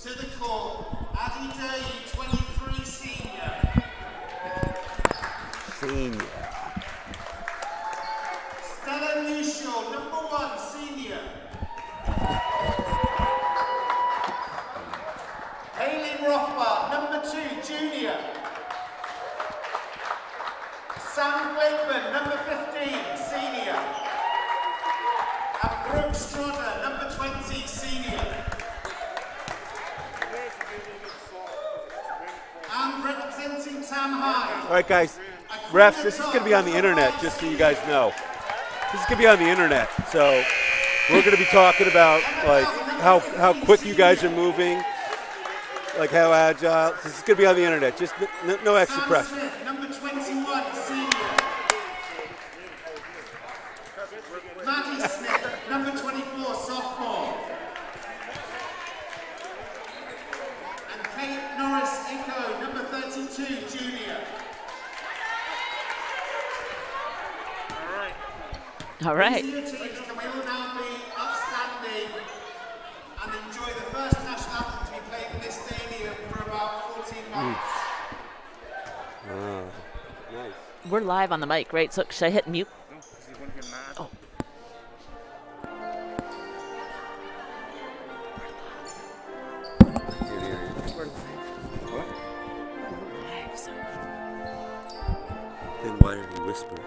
To the court, Addy Day, 23 senior. Senior. Stella Lucio, number 1 senior. Hayley Rothbart, number 2 junior. Sam Wakeman, number 15 senior. And Brooke Strodder, number 20 senior. And representing Tam High. All right, guys. Refs, this is going to be on the internet, just so you guys know. This is going to be on the internet. So we're going to be talking about like how quick you guys are moving, like how agile. This is going to be on the internet. Just no extra pressure. Smith, number 21 senior. Maddie Smith, number 24 sophomore. And Kate Norris Echo, number 32 junior. All right. These two teams can we all now be upstanding and enjoy the first national anthem to be played in this stadium for about 14 months. Nice. We're live on the mic, right? So should I hit mute? Oh. What? Then why are you whispering?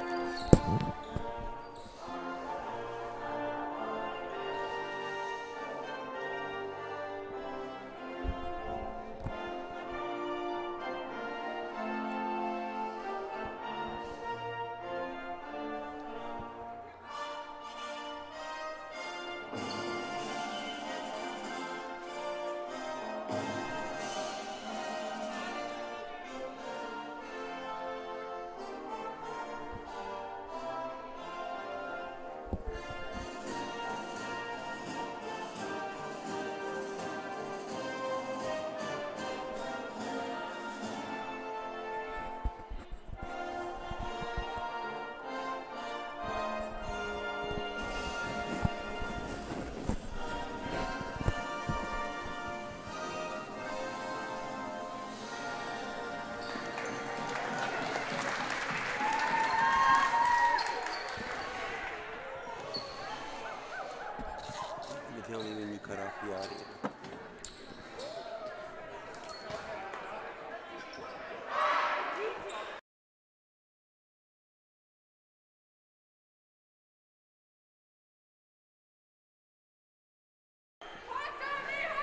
Tell me when you cut off the audio.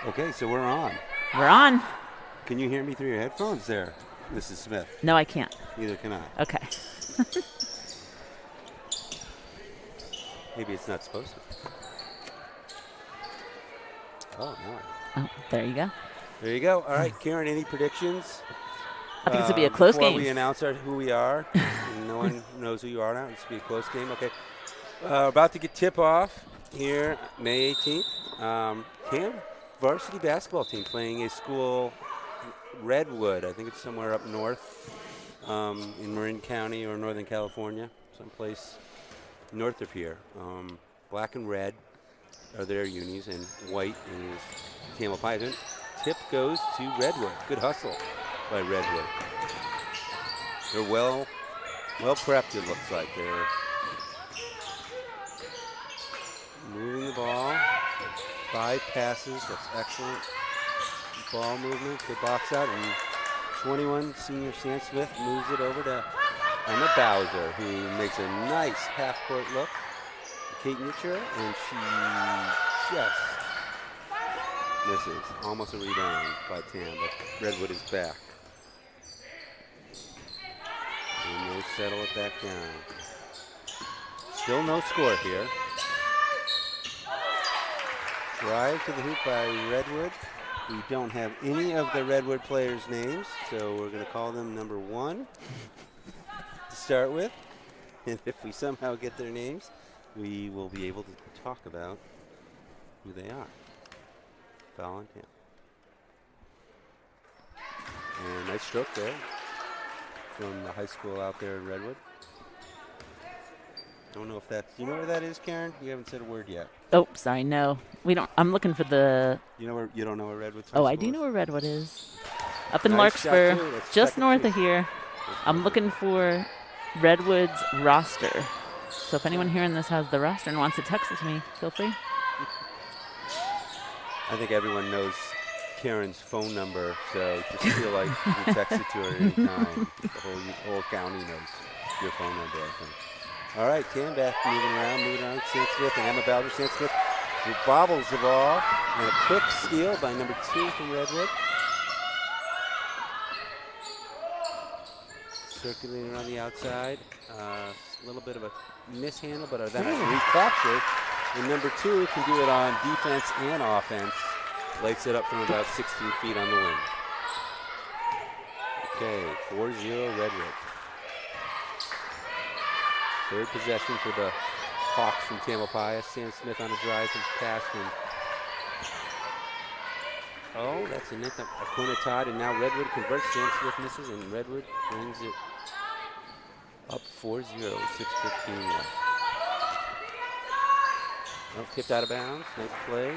Okay, so we're on. We're on. Can you hear me through your headphones there, Mrs. Smith? No, I can't. Neither can I. Okay. Maybe it's not supposed to. Oh, no. Oh, there you go. There you go. All right, Karen, any predictions? I think this will be a close before game. we announce who we are. And no one knows who you are now. This will be a close game. Okay. About to get tip-off here, May 18th. Cam, varsity basketball team playing a school, Redwood. I think it's somewhere up north in Marin County or Northern California, someplace north of here. Black and red are their unis, and white is Camel Python. Tip goes to Redwood. Good hustle by Redwood. They're well prepped, it looks like. They're moving the ball. 5 passes, that's excellent. Ball movement, good box out, and 21 senior Stan Smith moves it over to Emma Bowser, who makes a nice half-court look. Kate Nitcher, and she just misses. Almost a rebound by Tam, but Redwood is back. And they settle it back down. Still no score here. Drive to the hoop by Redwood. We don't have any of the Redwood players' names, so we're going to call them number 1 to start with. And if we somehow get their names, we will be able to talk about who they are. Foul on Tam. And nice stroke there from the high school out there in Redwood. Don't know if that's. Do you know where that is, Karen? You haven't said a word yet. Oh, sorry, no. We don't. I'm looking for the. You know where? You don't know where Redwood's high Oh, school I do is? know where Redwood is. Up in Nice shot, Larkspur, too. That's just second north tee. of here. I'm looking for Redwood's roster. So if anyone hearing this has the roster and wants to text it to me, feel free. I think everyone knows Karen's phone number, so just feel like you can text it to her anytime. The whole county knows your phone number, I think. All right, Cam back moving around. Sam Smith and Emma Bowser. Sam Smith who bobbles the ball, and a quick steal by number 2 from Redwood. Circulating around the outside. A little bit of a mishandle, but then a recapture. And number 2 can do it on defense and offense. Lights it up from about 16 feet on the wing. Okay, 4-0 Redwood. Third possession for the Hawks from Tamalpais. Sam Smith on a drive and pass from. Oh, that's a corner Todd, and now Redwood converts. Sam Smith misses, and Redwood brings it up 4-0, 6:15 left. Oh, tipped out of bounds. Nice play.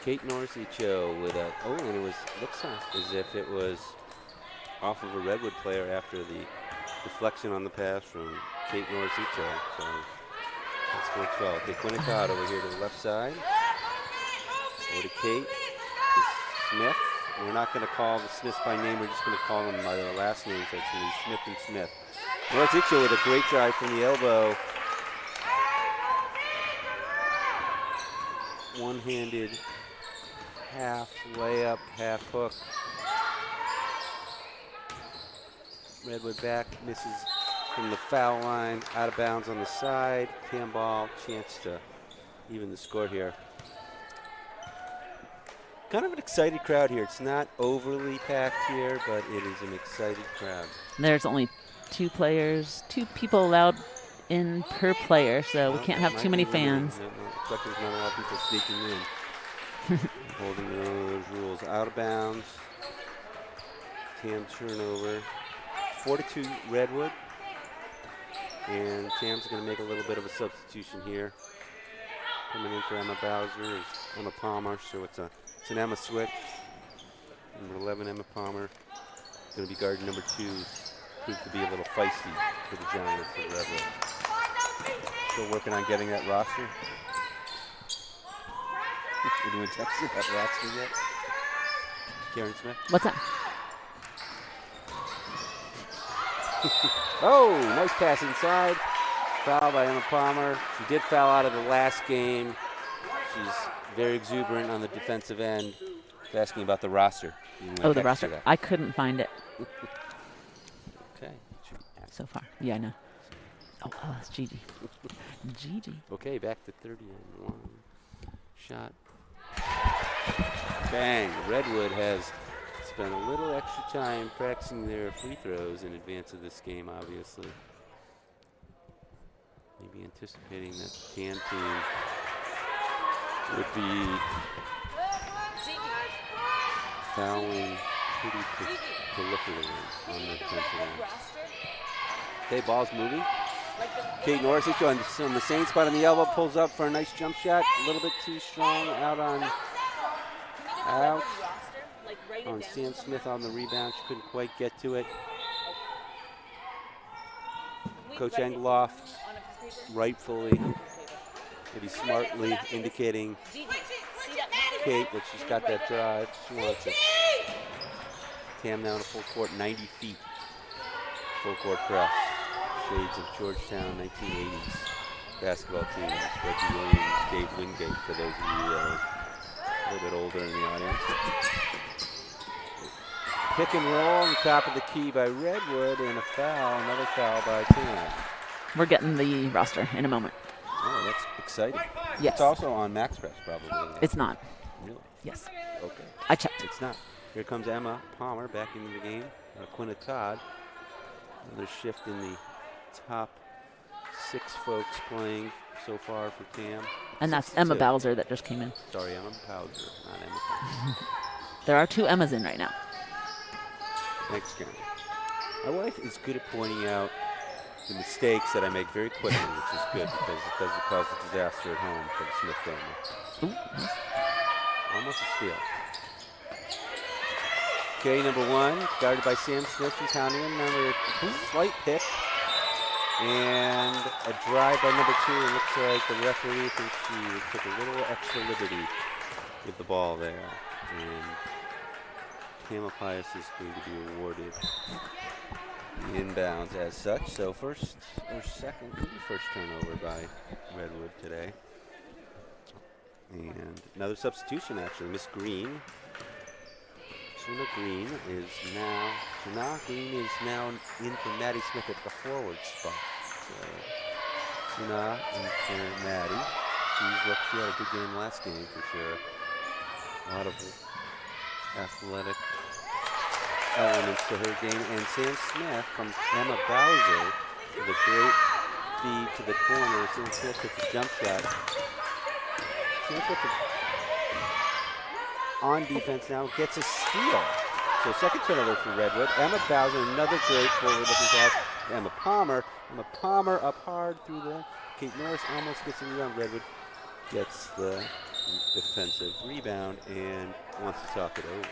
Kate Norcicho with a, and it looks as if it was off of a Redwood player after the deflection on the pass from Kate Norcicho. So that's 4-12. Okay, Quinnatod over here to the left side. Over to Kate. Smith. We're not going to call the Smiths by name. We're just going to call them by their last name. So it's going to be Smith and Smith. Norcicho with a great drive from the elbow. One-handed half layup, half hook. Redwood back, misses from the foul line, out of bounds on the side. Handball, chance to even the score here. Kind of an excited crowd here. It's not overly packed here, but it is an excited crowd. There's only 2 people allowed in per player, so we can't have too many fans. Looks like there's not a lot of people sneaking in. Holding on to those rules. Out of bounds. Tam turnover. 4-2 Redwood. And Tam's going to make a little bit of a substitution here. Coming in for Emma Bowser is Emma Palmer, so it's an Emma switch. Number 11, Emma Palmer. Going to be guard number 2. Proved to be a little feisty for the Giants of Redwood. Still working on getting that roster. Anyone texted that roster yet? Karen Smith? What's that? Oh, nice pass inside. Foul by Emma Palmer. She did foul out of the last game. She's very exuberant on the defensive end. She's asking about the roster. Oh, the roster. I couldn't find it. Okay. So far. Yeah, I know. Oh, that's Gigi. Gigi. Okay, back to 30 and 1. Shot. Bang. Redwood has spent a little extra time practicing their free throws in advance of this game, obviously. Maybe anticipating that the TAM team would be fouling pretty prolifically on the defensive end. Okay, ball's moving. Kate Norcicho on the same spot on the elbow, pulls up for a nice jump shot. A little bit too strong out on Sam Smith on the rebound. She couldn't quite get to it. Coach Engeloff rightfully, maybe smartly indicating Kate that she's got that drive. She wants it. Tam now to full court, 90 feet. Full court press. Shades of Georgetown 1980s basketball teams. Reggie Williams, Dave Wingate, for those of you a little bit older in the audience. Pick and roll on the top of the key by Redwood, and a foul, another foul by Tam. We're getting the roster in a moment. Oh, that's exciting. Yes. It's also on MaxPress, probably. It's not. Really? Yes. Okay. I checked. It's not. Here comes Emma Palmer back into the game. Quinnatod. Another shift in the top 6 folks playing so far for Tam. And that's Emma Bowser that just came in. Sorry, Emma Bowser, not Emma Palmer. There are 2 Emmas in right now. Thanks, Karen. My wife is good at pointing out the mistakes that I make very quickly, which is good because it doesn't cause a disaster at home for the Smith family. Ooh, nice. Almost a steal. Okay, number 1, guarded by Sam Smith from County. Another slight pick. And a drive by number 2. It looks like the referee thinks she took a little extra liberty with the ball there. And Tama Pius is going to be awarded the inbounds as such. So first or second, maybe first turnover by Redwood today. And another substitution, actually. Miss Green. Shuna Green is now in for Maddie Smith at the forward spot. So Shuna in for Maddie. She had a good game last game for sure. A lot of athletic elements to her game. And Sam Smith from Emma Bowser with a great feed to the corner. Sam Smith hits a jump shot. Sam Smith is on defense now, gets a steal. So second turnover for Redwood. Emma Bowser, another great forward-looking pass. Emma Palmer up hard through there. Kate Norris almost gets a rebound. Redwood gets the defensive rebound and wants to talk it over.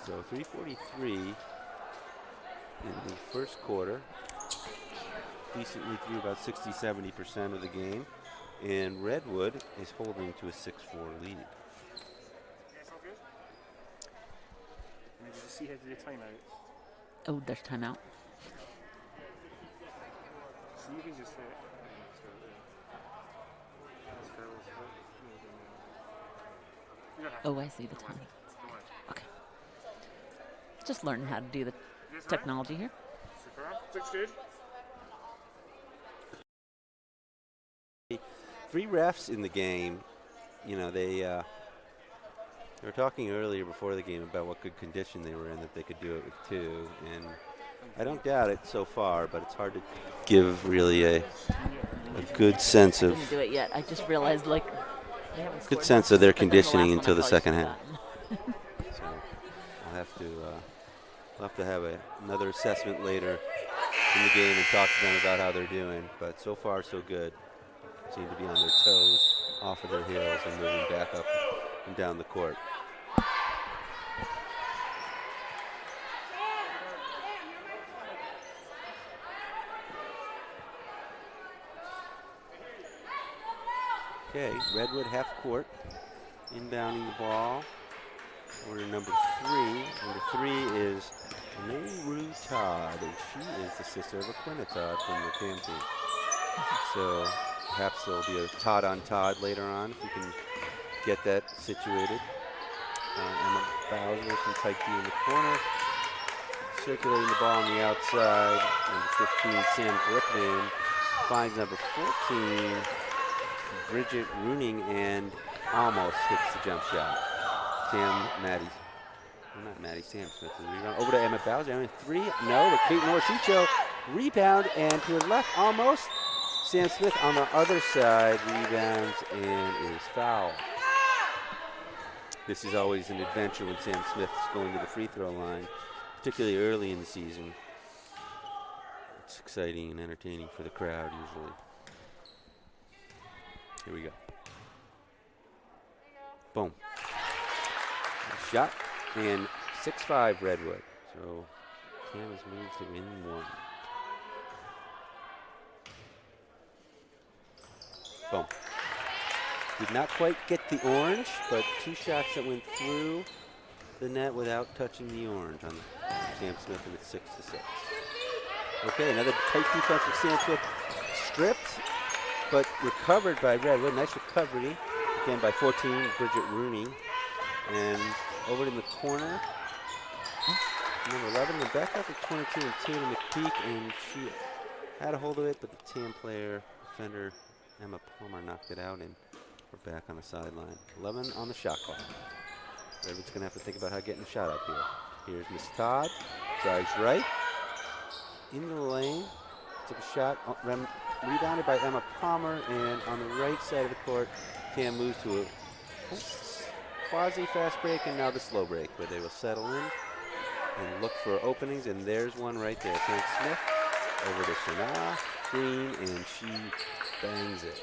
So 3:43 in the first quarter. Decently through about 60-70% of the game. And Redwood is holding to a 6-4 lead. Did you see how to do the timeout? Oh, there's timeout. So you can just say Oh, I see the time. Okay. Just learning how to do the technology here. Super. 6 3 refs in the game. You know, they were talking earlier before the game about what good condition they were in, that they could do it with 2. And I don't doubt it so far, but it's hard to give really a good sense I of didn't do it yet. I just realized, like, they haven't good scored sense much, of their but then the last conditioning one I until the probably second should've half. gotten. So we'll have to have another assessment later in the game and talk to them about how they're doing. But so far, so good. Seem to be on their toes, off of their heels, and moving back up and down the court. Okay, Redwood half court, inbounding the ball. Order number 3. Number 3 is Nehru Todd, and she is the sister of Aquina Todd from the TAM team. So perhaps there'll be a Todd on Todd later on if we can get that situated. Emma Bowser from tight D in the corner, circulating the ball on the outside. Number 15, Sam Glickman, finds number 14, Bridget Rooning, and almost hits the jump shot. Sam Smith. Rebound over to Emma Bowser. Emma 3, no, but Kate Norcicho rebound, and to her left almost. Sam Smith on the other side rebounds and is fouled. This is always an adventure when Sam Smith is going to the free throw line, particularly early in the season. It's exciting and entertaining for the crowd usually. Here we go. Boom. Shot, and 6-5 Redwood. So Cam has moved to win 1. Boom. Did not quite get the orange, but 2 shots that went through the net without touching the orange on Sam Smith, and it's 6-6. Okay, another tight defense for Sam Smith. Stripped, but recovered by Redwood. Nice recovery, again by 14, Bridget Rooney. And over in the corner, number 11, and back up at 22, and Tatum McPeak, and she had a hold of it, but the TAM player, defender, Emma Palmer knocked it out, and we're back on the sideline. 11 on the shot clock. Redwood's going to have to think about how getting the shot up here. Here's Miss Todd, drives right, into the lane, took a shot, rebounded by Emma Palmer, and on the right side of the court, Cam moves to a quasi-fast break, and now the slow break, where they will settle in and look for openings, and there's one right there. Sam Smith Over to Shana Green, and she bangs it.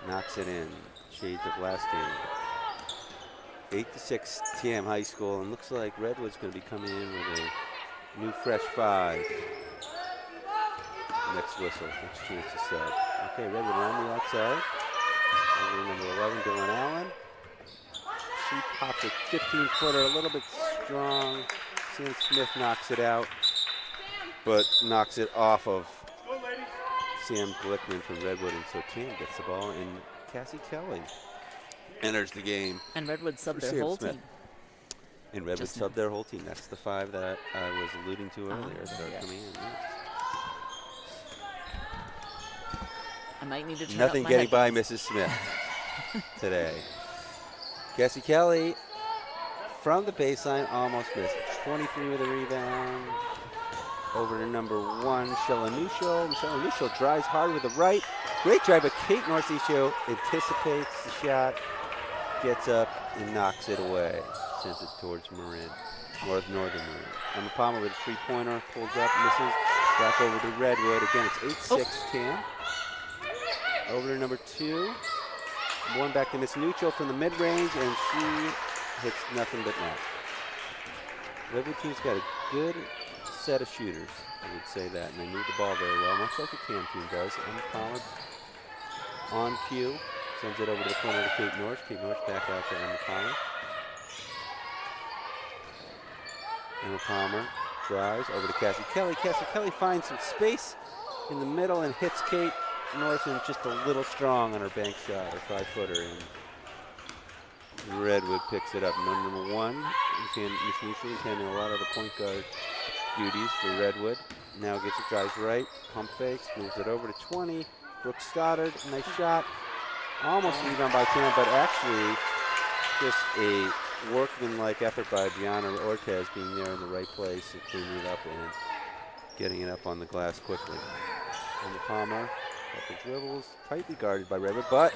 Knocks it in. Shades of last game. 8-6 TM High School, and looks like Redwood's going to be coming in with a new fresh 5. Next whistle, next chance to sub. Okay, Redwood around the outside. Over number 11, Dylan Allen. She pops a 15-footer, a little bit strong. Sam Smith knocks it out, but knocks it off of Sam Glickman from Redwood, and so Tam gets the ball, and Cassie Kelly enters the game. And Redwood subbed their Sam whole Smith. team. And Redwood Just now. subbed their whole team. That's the 5 that I was alluding to earlier that are yeah. coming in. Yes. I might need to turn Nothing up my getting by headphones. Mrs. Smith today. Cassie Kelly from the baseline almost missed. 23 with a rebound. Over to number 1, Michelle Anushel. Michelle Anushel drives hard with the right. Great drive, but Kate Norcicio anticipates the shot, gets up, and knocks it away. Sends it towards Marin, northern Marin. Emma Palmer with a 3-pointer, pulls up, misses. Back over to Redwood. Again, it's 8-6 Tam. Over to number 2. One back to Miss Nuccio from the mid-range, and she hits nothing but net. Redwood team's got a good set of shooters, I would say that, and they move the ball very well, much like the Tam team does. And Palmer on cue, sends it over to the corner to Kate Norris. Kate Norris back out to Emma Palmer. Emma Palmer drives over to Cassie Kelly. Cassie Kelly finds some space in the middle and hits Kate Norton just a little strong on her bank shot, her 5-footer, and Redwood picks it up. Number 1, Miss Neutral is handling a lot of the point guard duties for Redwood. Now gets it, drives right, pump fakes, moves it over to 20. Brooke Stoddard, nice shot. Almost rebound by Tam, but actually just a workmanlike effort by Brianna Ortez being there in the right place and cleaning it up and getting it up on the glass quickly. And the Palmer, couple dribbles, tightly guarded by Redwood, but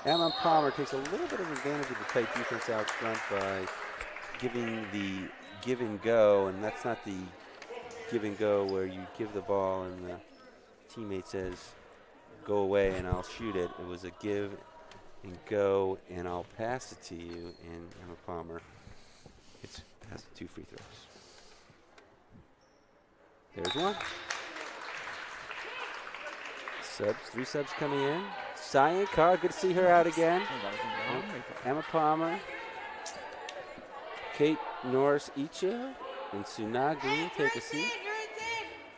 Emma Palmer takes a little bit of advantage of the tight defense out front by giving the give and go, and that's not the give and go where you give the ball and the teammate says, go away and I'll shoot it. It was a give and go and I'll pass it to you, and Emma Palmer has 2 free throws. There's one. Subs, 3 subs coming in. Cyan Carr, good to see her out again. Emma Palmer, Kate Norris Icho, and Suna Green take a seat.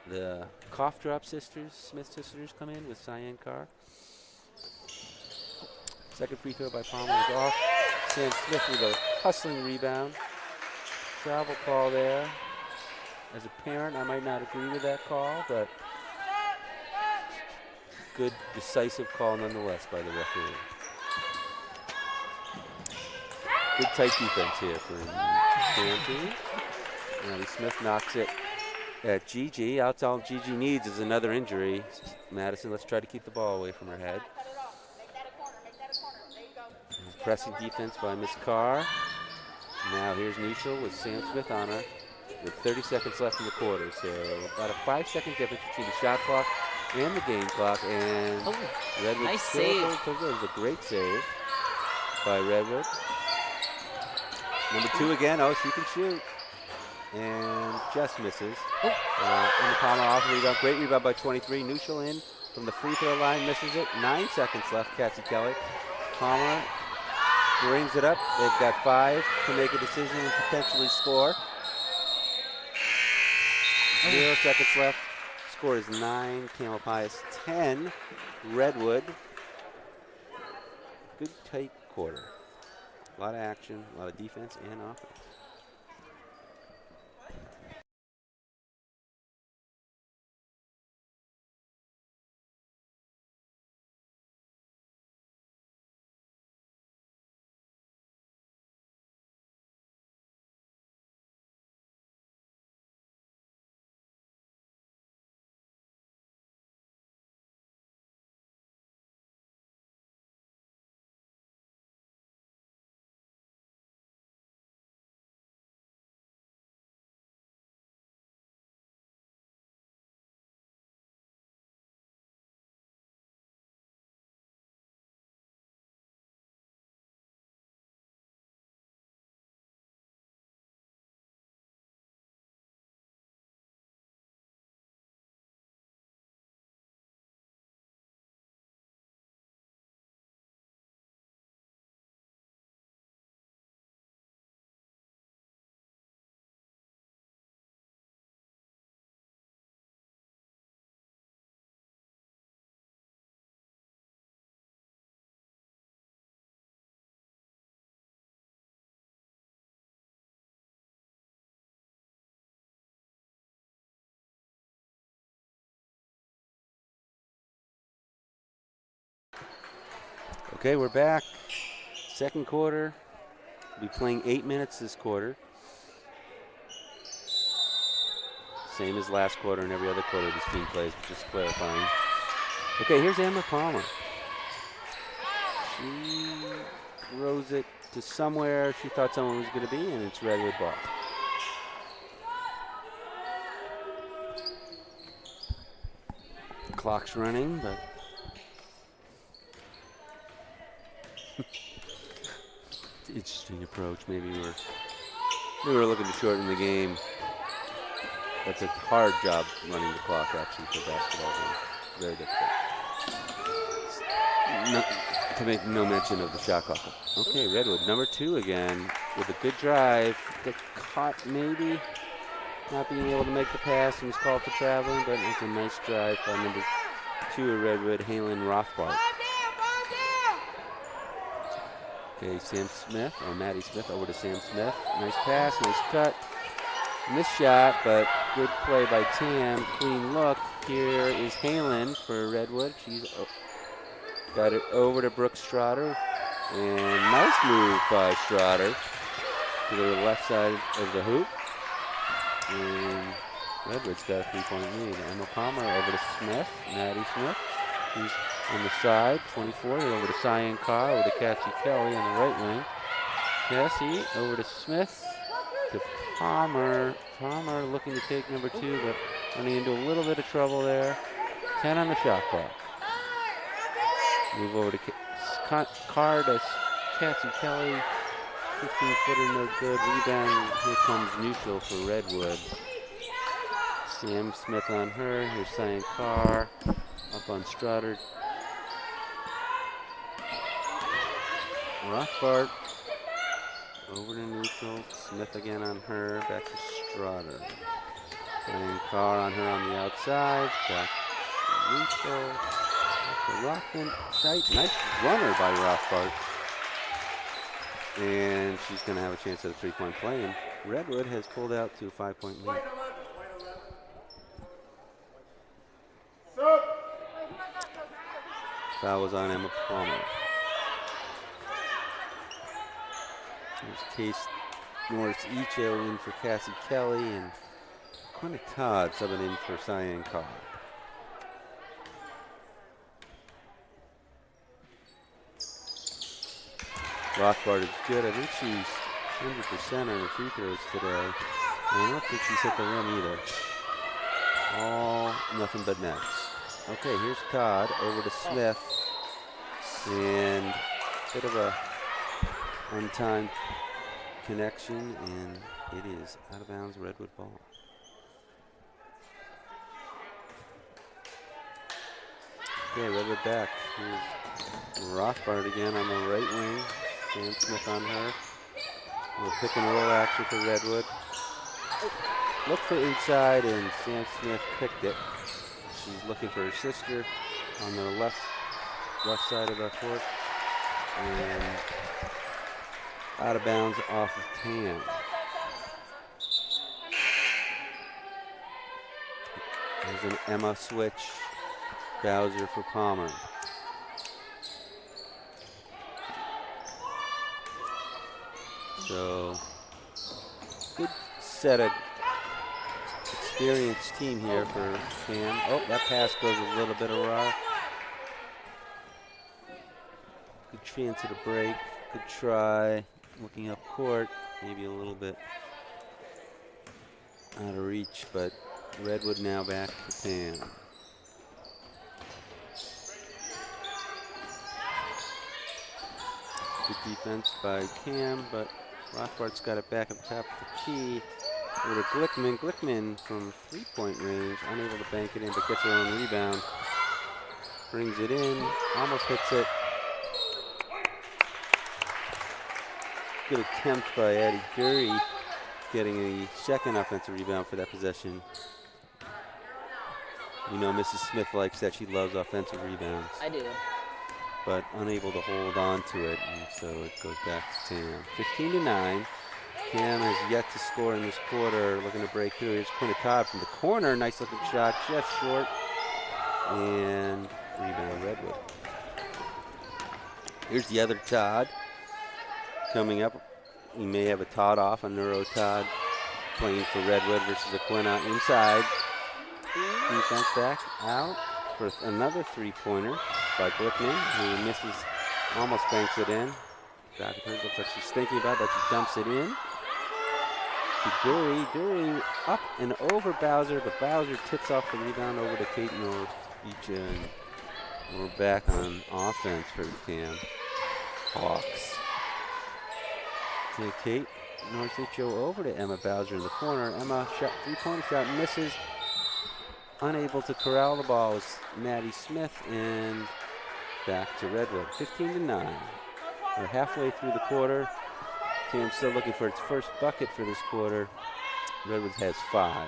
The Cough Drop sisters, Smith sisters, come in with Cyan Carr. Second free throw by Palmer is off. Sam Smith with a hustling rebound. Travel call there. As a parent, I might not agree with that call, but good, decisive call nonetheless by the referee. Good tight defense here for Tam. Riley Smith knocks it at Gigi. That's all Gigi needs is another injury. Madison, let's try to keep the ball away from her head. Pressing defense by Miss Carr. Now here's Neutral with Sam Smith on her with 30 seconds left in the quarter. So about a 5-second difference between the shot clock and the game clock. And Redwood nice still save. It was a great save by Redwood. Number 2 again. Oh, she can shoot. And just misses. In the Palmer off rebound. Great rebound by 23. Neutral in from the free throw line. Misses it. 9 seconds left. Cassie Kelly. Palmer brings it up. They've got 5 to make a decision and potentially score. 0 seconds left. Score is 9. Tamalpais 10. Redwood. Good tight quarter. A lot of action, a lot of defense and offense. Okay, we're back. Second quarter. We'll be playing 8 minutes this quarter. Same as last quarter and every other quarter this team plays, just clarifying. Okay, here's Emma Palmer. She throws it to somewhere she thought someone was going to be, and it's Redwood ball. Clock's running, but interesting approach. Maybe we were looking to shorten the game. That's a hard job running the clock actually for basketball games. Very difficult. To make no mention of the shot clock. Okay, Redwood number 2 again with a good drive. Gets caught maybe not being able to make the pass and was called for traveling, but it's a nice drive by number 2 of Redwood, Halen Rothbart. Okay, Sam Smith, or Maddie Smith, over to Sam Smith. Nice pass, nice cut. Missed shot, but good play by Tam. Clean look. Here is Halen for Redwood. She's got it over to Brooke Strader. And nice move by Strader to the left side of the hoop. And Redwood's got a 3-point lead. Emma Palmer over to Smith, Maddie Smith, who's on the side, 24. Over to Cyan Carr, over to Cassie Kelly on the right wing. Cassie over to Smith, to Palmer. Palmer looking to take number 2, but running into a little bit of trouble there. 10 on the shot clock. Move over to Carr to Cassie Kelly. 15-footer, no good. Rebound. Here comes neutral for Redwood. Sam Smith on her. Here's Cyan Carr. Up on Strader. Rothbart. Over to neutral. Smith again on her. Back to Strader. Cyan Carr on her on the outside. Back to neutral. Back to Rothman. Nice runner by Rothbart. And she's going to have a chance at a 3-point play. And Redwood has pulled out to a 5-point lead. Foul was on Emma Palmer. There's Case Norris Echo in for Cassie Kelly, and Quinta Todd subbing in for Cyan Carr. Rothbart is good. I think she's 100% on her free throws today. And I don't think she's hit the rim either. All nothing but nets. Okay, here's Todd over to Smith. And a bit of a untimed connection, and it is out of bounds Redwood ball. Okay, Redwood back. Here's Rothbart again on the right wing. Sam Smith on her. A little pick and roll action for Redwood. Look for inside, and Sam Smith picked it. She's looking for her sister on the left side of the court. And out of bounds off of Tam. There's an Emma switch. Bowser for Palmer. So, good set of experienced team here for Tam. Oh, that pass goes a little bit awry. Good chance at a break. Good try. Looking up court. Maybe a little bit out of reach, but Redwood now back to Tam. Good defense by Cam, but Rothbart's got it back up top of the key. Over to Glickman. Glickman from 3-point range, unable to bank it in, but gets her own rebound. Brings it in, almost hits it. Good attempt by Addie Gurry, getting a second offensive rebound for that possession. You know Mrs. Smith likes that. She loves offensive rebounds. I do. But unable to hold on to it, and so it goes back to Tam. 15-9. Cam has yet to score in this quarter, looking to break through. Here's Quinta Todd from the corner. Nice looking shot, just short. And rebound Redwood. Here's the other Todd coming up. We may have a Todd off, a Neuro Todd playing for Redwood versus Aquina inside. Defense back out for another three-pointer by Glickman, who misses, almost banks it in. Looks like she's thinking about it, but she dumps it in. To Dury. Dury up and over Bowser, but Bowser tips off the rebound over to Kate North Beach, and we're back on offense for the Cam Hawks. Okay, Kate Norcicho over to Emma Bowser in the corner. Emma shot, three-pointer shot, misses. Unable to corral the ball is Maddie Smith, and back to Redwood. 15-9. We're halfway through the quarter. Cam's still looking for its first bucket for this quarter. Redwood has 5.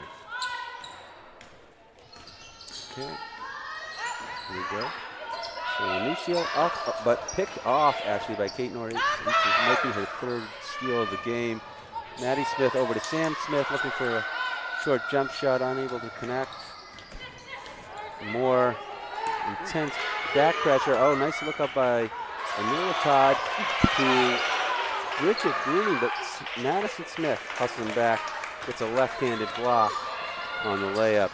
Okay. Here we go. So Lucio up, but picked off actually by Kate Norrie. This might be her third steal of the game. Maddie Smith over to Sam Smith, looking for a short jump shot, unable to connect. More intense back pressure. Oh, nice look up by Amelia Todd to Bridget Green, but Madison Smith hustling back, gets a left-handed block on the layup,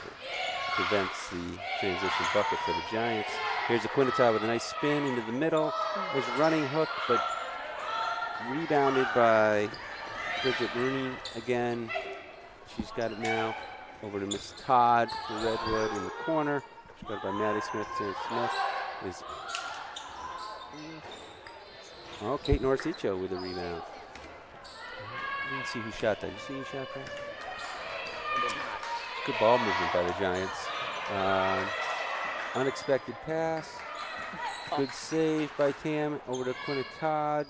prevents the transition bucket for the Giants. Here's Aquina with a nice spin into the middle. There's a running hook, but rebounded by Bridget Rooney again. She's got it now. Over to Miss Todd for Redwood in the corner. She's got it by Maddie Smith. Sam Smith is. Oh, Kate Norcicho with a rebound. I didn't see who shot that. Did you see who shot that? Good ball movement by the Giants. Unexpected pass. Good save by Tam over to Quinna Todd.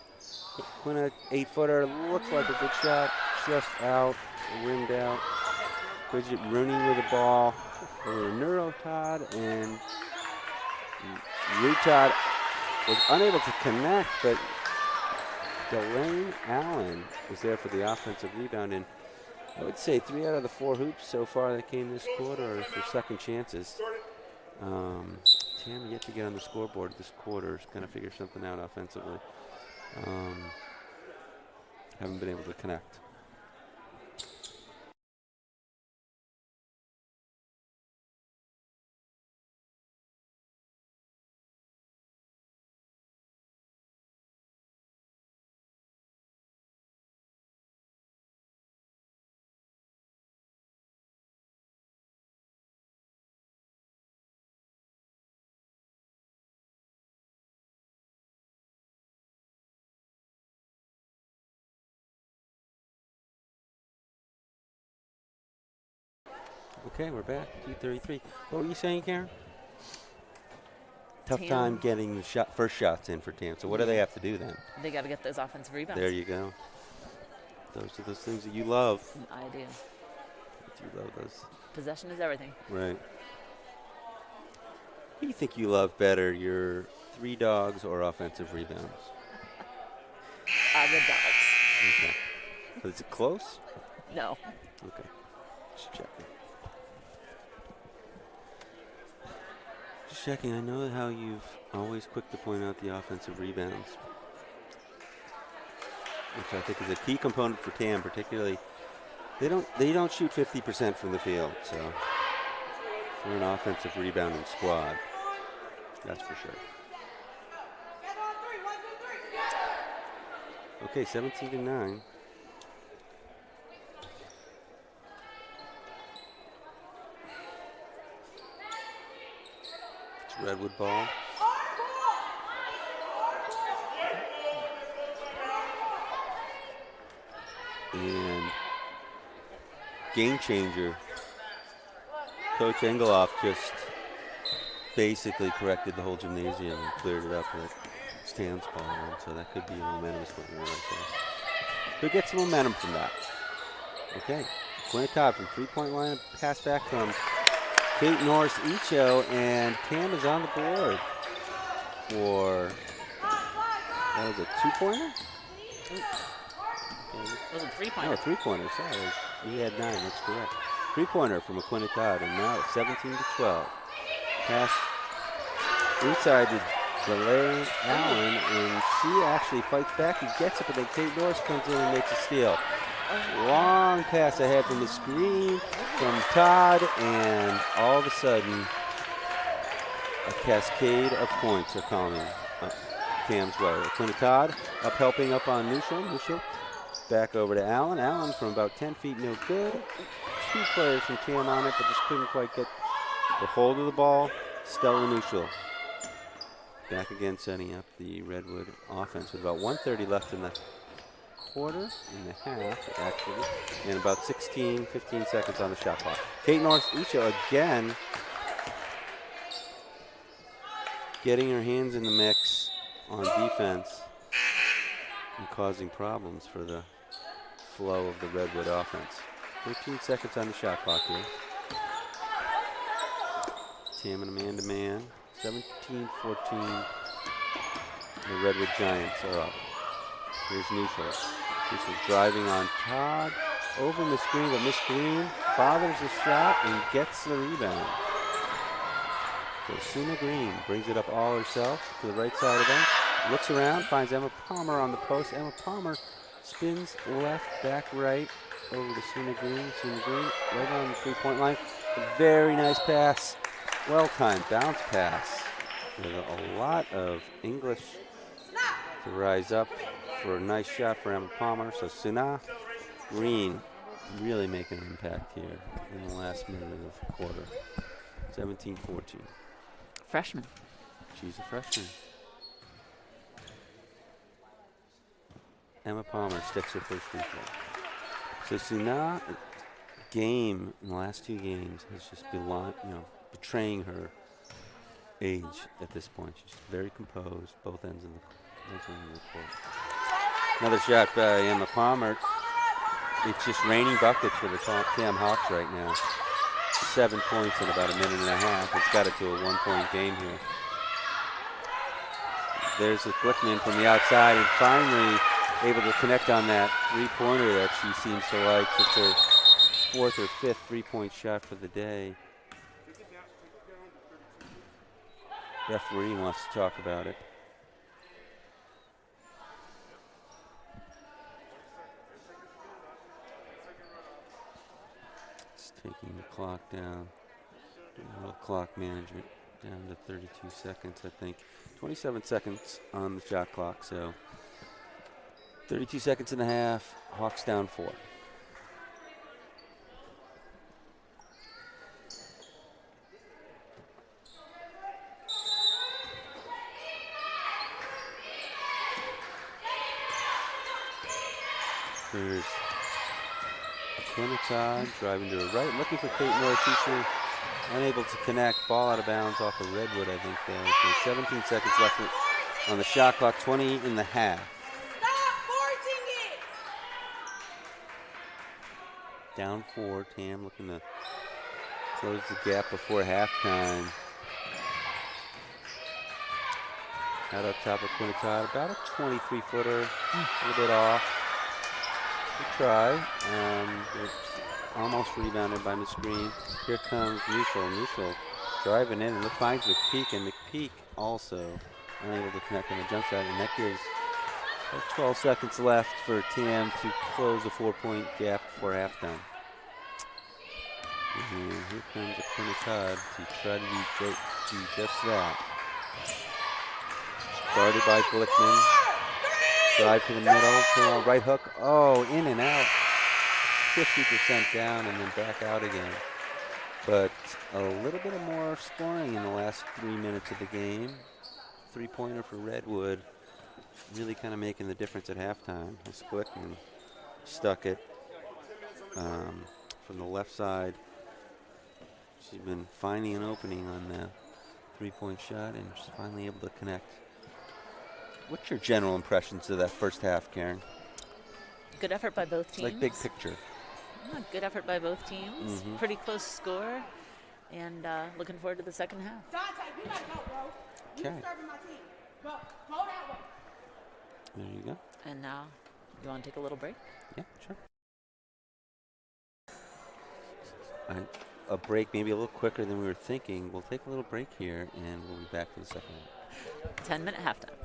Quinna, 8-footer, looks like a good shot. Just out, rimmed out. Bridget Rooney with the ball over to Neuro Todd, and Rue Todd was unable to connect, but Delane Allen was there for the offensive rebound, and I would say 3 out of the 4 hoops so far that came this quarter are for second chances. Tam yet to get on the scoreboard this quarter, kind of figure something out offensively. Haven't been able to connect. Okay, we're back. 2:33. What were you saying, Karen? Tough time getting the first shots in for Tam. So what do they have to do then? They got to get those offensive rebounds. There you go. Those are those things that you love. I do. You love those. Possession is everything. Right. What do you think you love better, your 3 dogs or offensive rebounds? The dogs. Okay. So is it close? No. Okay. Just checking. Just checking. I know how you've always quick to point out the offensive rebounds, which I think is a key component for Tam, particularly. They don't shoot 50% from the field, so we're an offensive rebounding squad. That's for sure. Okay, 17-9. It's Redwood ball. And game changer. Coach Engeloff just basically corrected the whole gymnasium and cleared it up with Stan's ball, and so that could be a momentum swing right there. Could get some momentum from that. Okay, Quinna Todd from three-point line, pass back from Kate Norris-Icho, and Tam is on the board for, that was a 2-pointer? It was a 3-pointer. No, 3-pointer, sorry. We had 9, that's correct. 3-pointer from Quinna Todd, and now it's 17-12. Pass inside to Delay Allen, and Garcia actually fights back. He gets it, but then Kate Norris comes in and makes a steal. Long pass ahead from the screen from Todd, and all of a sudden, a cascade of points are coming Cam's way. Quinn Todd up helping up on Nushel. Nushel back over to Allen. Allen from about 10 feet, no good. 2 players from Cam on it, but just couldn't quite get the hold of the ball. Stella Nushel back again, setting up the Redwood offense with about 1:30 left in the quarter and a half, actually, and about 15 seconds on the shot clock. Kate Norris Isha again getting her hands in the mix on defense and causing problems for the flow of the Redwood offense. 13 seconds on the shot clock here. Tam and a man-to-man. 17-14. The Redwood Giants are up. Here's Nushel. Nushel driving on Todd. Over Miss Green, but Miss Green bothers the shot and gets the rebound. So Suna Green brings it up all herself to the right side of the bench. Looks around, finds Emma Palmer on the post. Emma Palmer spins left, back, right, over to Suna Green. Suna Green right on the 3-point line. A very nice pass. Well-timed bounce pass. With a lot of English to rise up for a nice shot for Emma Palmer. So Suna Green really making an impact here in the last minute of the quarter. 17-14. Freshman. She's a freshman. Emma Palmer sticks her first free throw. So Suna game in the last 2 games has just been, betraying her age at this point. She's very composed, both ends of the court. Another shot by Emma Palmer. It's just raining buckets for the Cam Hawks right now. 7 points in about a minute and a half. It's got it to a 1-point game here. There's the Glickman from the outside, and finally able to connect on that 3-pointer that she seems to like. It's her 4th or 5th 3-point shot for the day. Referee wants to talk about it. It's taking the clock down. Doing a little clock management down to 32 seconds, I think. 27 seconds on the shot clock, so 32 seconds and a half. Hawks down 4. There's Quinitod driving to her right, looking for Kate Norris. Unable to connect. Ball out of bounds off of Redwood, I think. There. 17 seconds left on the shot clock. 20 in the half. Stop forcing it. Down 4. Tam looking to close the gap before halftime. Out up top of Quinitod. About a 23-footer. A little bit off. Good try. It's almost rebounded by Miss Green. Here comes Nushel. Nushel driving in and finds McPeak, and McPeak also unable to connect on the jump shot, and that gives 12 seconds left for Tam to close the 4-point gap before halftime. And here comes a Quinitod to try to do just that. Started by Glickman. Drive to the middle, to right hook. Oh, in and out. 50% down and then back out again. But a little bit of more scoring in the last 3 minutes of the game. 3-pointer for Redwood. Really kind of making the difference at halftime. As Glickman stuck it from the left side. She's been finding an opening on the 3-point shot and she's finally able to connect. What's your general impressions of that first half, Karen? Good effort by both teams. Like big picture. Yeah, good effort by both teams. Pretty close score. And looking forward to the second half. Dante, we gotta go, bro. You Okay. serving my team. Go that way. There you go. And now, you want to take a little break? Yeah, sure. A break maybe a little quicker than we were thinking. We'll take a little break here and we'll be back for the second half. 10-minute halftime.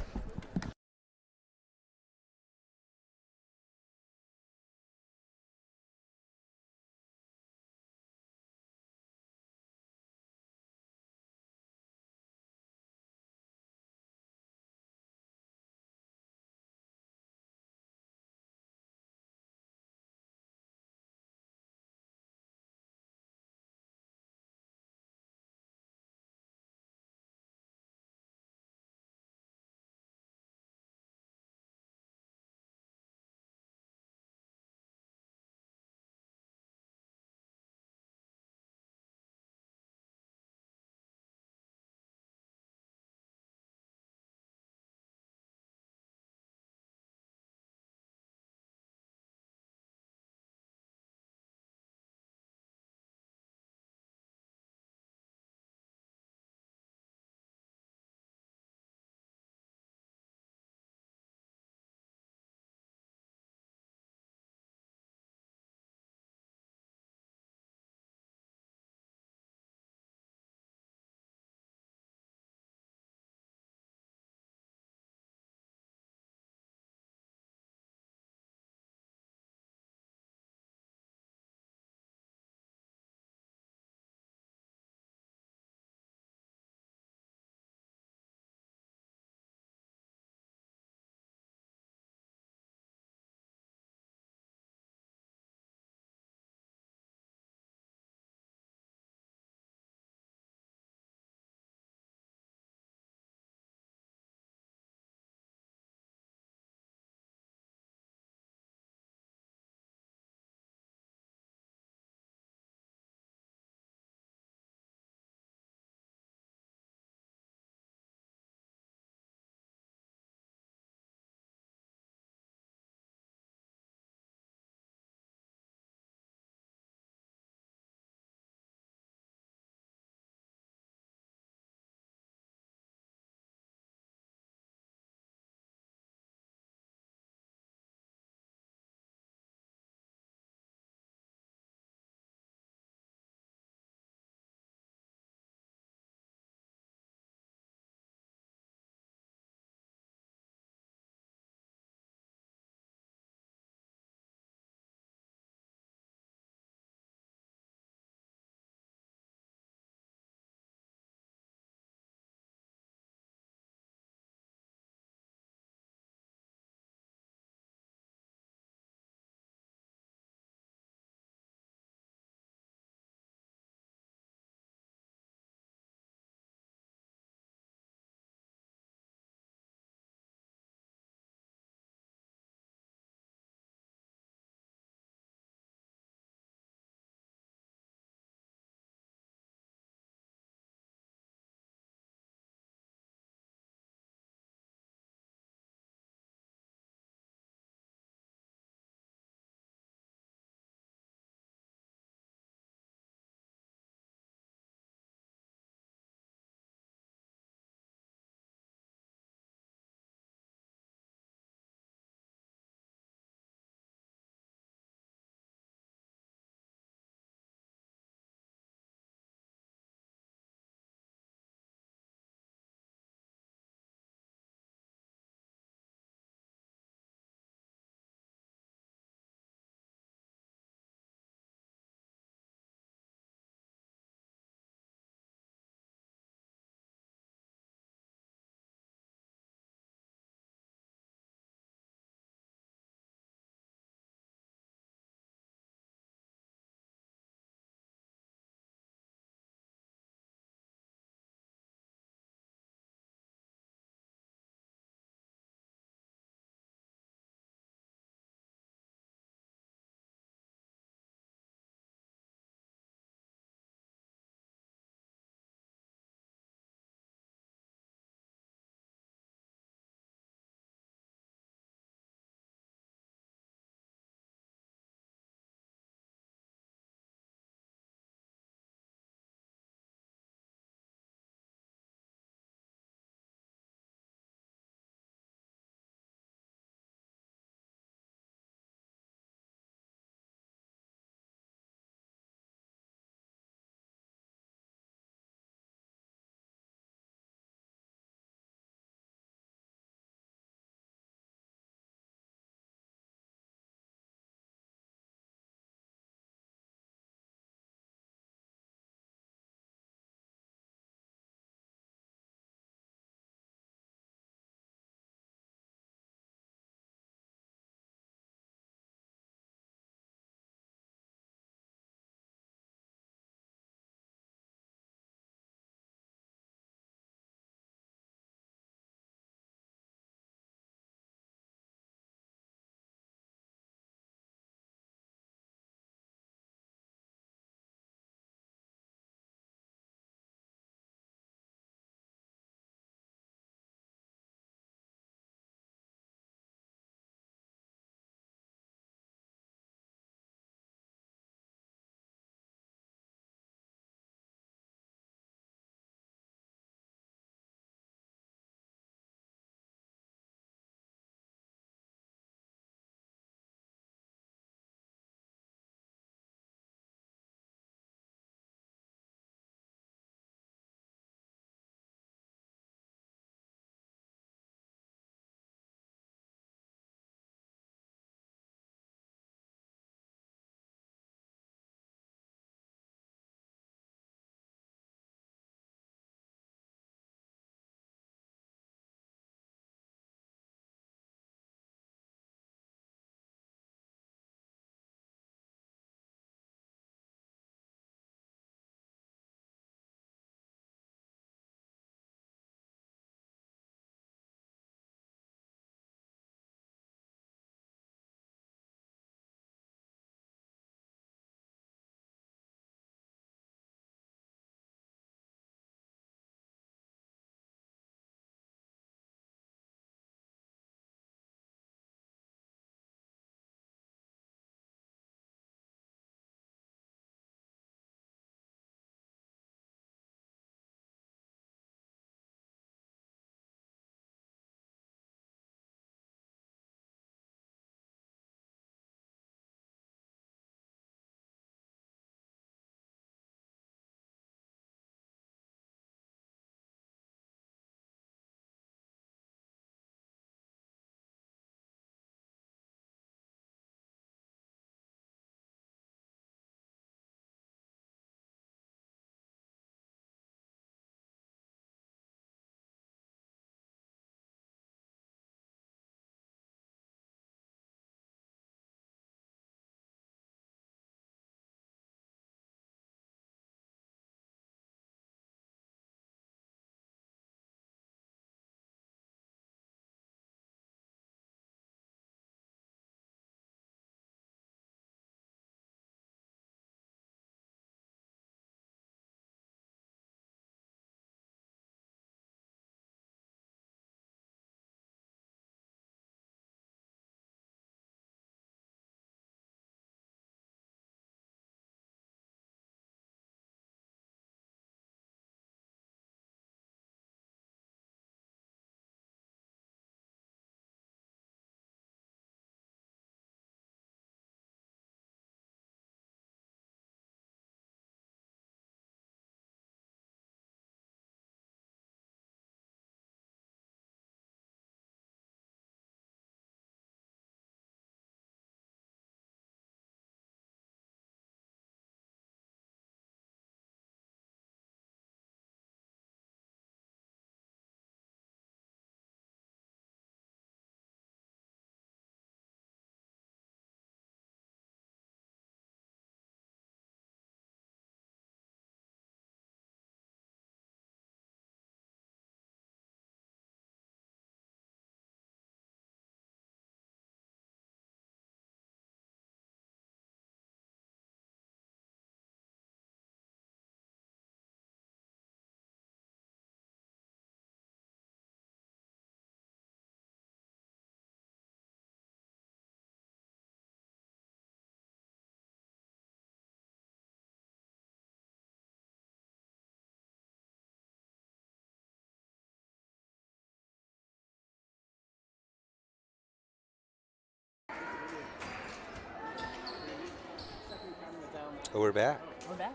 Oh, we're back. We're back.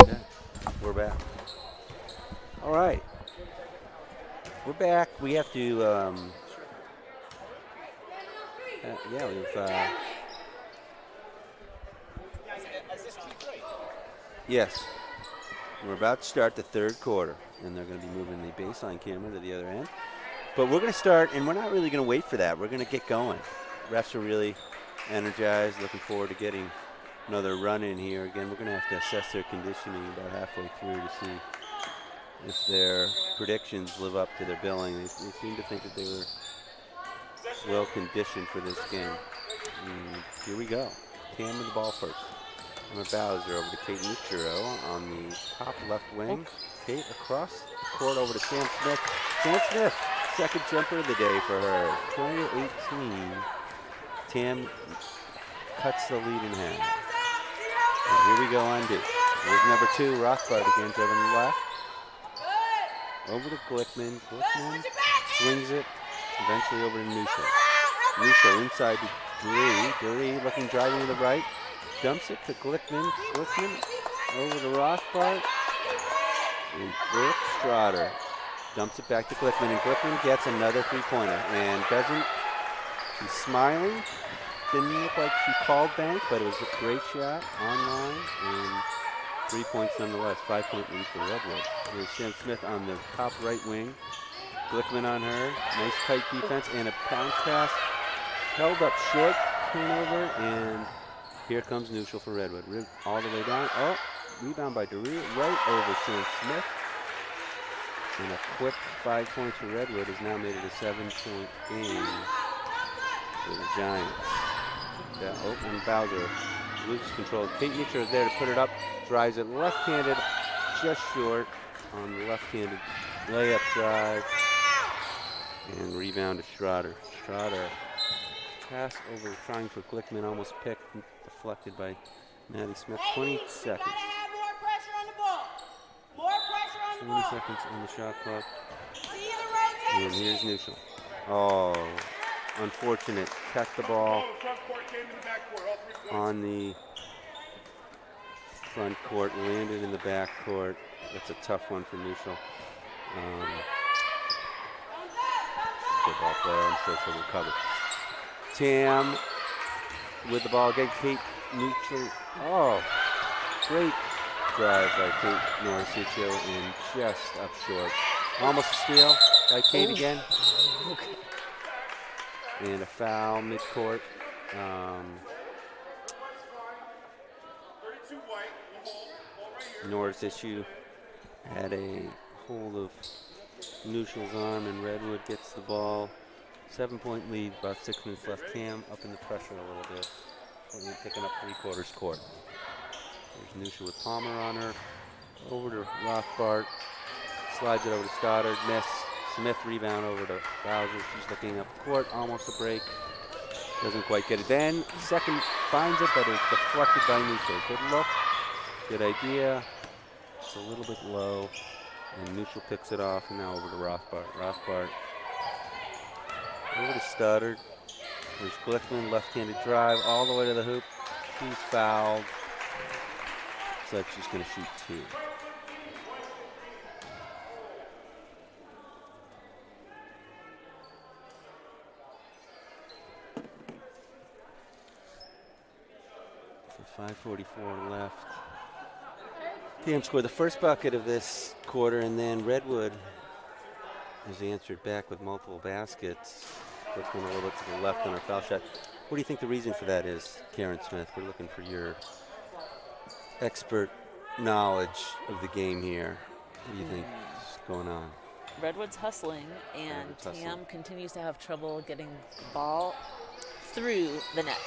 Okay. We're back. All right. We're back. We have to, yeah, we've, yes. We're about to start the third quarter, and they're going to be moving the baseline camera to the other end. But we're going to start, and we're not really going to wait for that. We're going to get going. Refs are really energized, looking forward to getting another run in here. Again, we're going to have to assess their conditioning about halfway through to see if their predictions live up to their billing. They seem to think that they were well conditioned for this game. And here we go. Cam with the ball first. Emma Bowser over to Kate Michiro on the top left wing. Kate across the court over to Sam Smith. Sam Smith, second jumper of the day for her. 20-18. Tam cuts the lead in half. And here we go on D. Here's number 2, Rothbard again, driven left. Over to Glickman. Glickman swings it. Eventually over to Nusha. Nusha inside to Dury. Dury looking, driving to the right. Dumps it to Glickman. Glickman over to Rothbard. And Brooke Strotter dumps it back to Glickman. And Glickman gets another three-pointer. And doesn't, she's smiling. Didn't look like she called bank, but it was a great shot online. And 3 points nonetheless. 5-point lead for Redwood. Here's Sam Smith on the top right wing. Glickman on her. Nice tight defense and a bounce pass. Held up short. Turnover. And here comes Nuschel for Redwood. All the way down. Oh, rebound by Dury. Right over Sam Smith. And a quick 5 points for Redwood has now made it a 7-point game for the Giants. And Bowser loses control. Kate Mitchell is there to put it up. Drives it left-handed, just short on the left-handed layup drive. And rebound to Strotter. Strotter pass over trying for Glickman, almost picked, deflected by Maddie Smith. 20 seconds. 20 seconds on the shot clock. And here's Nuschel. Oh, unfortunate. Kept the ball on the front court, landed in the back court. That's a tough one for Nuschel. Good ball player. I'm sure she'll recover. Tam with the ball again. Kate Nuschel. Oh, great drive by Kate Noricicio and just up short. Almost a steal by Kate again. And a foul midcourt. Noricicio had a hold of Nuschel's arm, and Redwood gets the ball. 7-point lead, about 6 minutes left. Cam up in the pressure a little bit. Picking up 3/4 court. There's Nuschel with Palmer on her. Over to Rothbard. Slides it over to Stoddard. Miss. Smith rebound over to Bowser. She's looking up court. Almost a break. Doesn't quite get it. Then second finds it, but it's deflected by Nuschel. Good look. Good idea. Just a little bit low. And Nuschel picks it off, and now over to Rothbard. Rothbard over to Stoddard. There's Glickman, left-handed drive all the way to the hoop. She's fouled. Looks like she's going to shoot 2. So 5:44 left. Cam scored the first bucket of this quarter, and then Redwood has answered back with multiple baskets. Puts one a little bit to the left on her foul shot. What do you think the reason for that is, Karen Smith? We're looking for your expert knowledge of the game here. What do you think is going on? Redwood's hustling, and Tam continues to have trouble getting the ball through the net.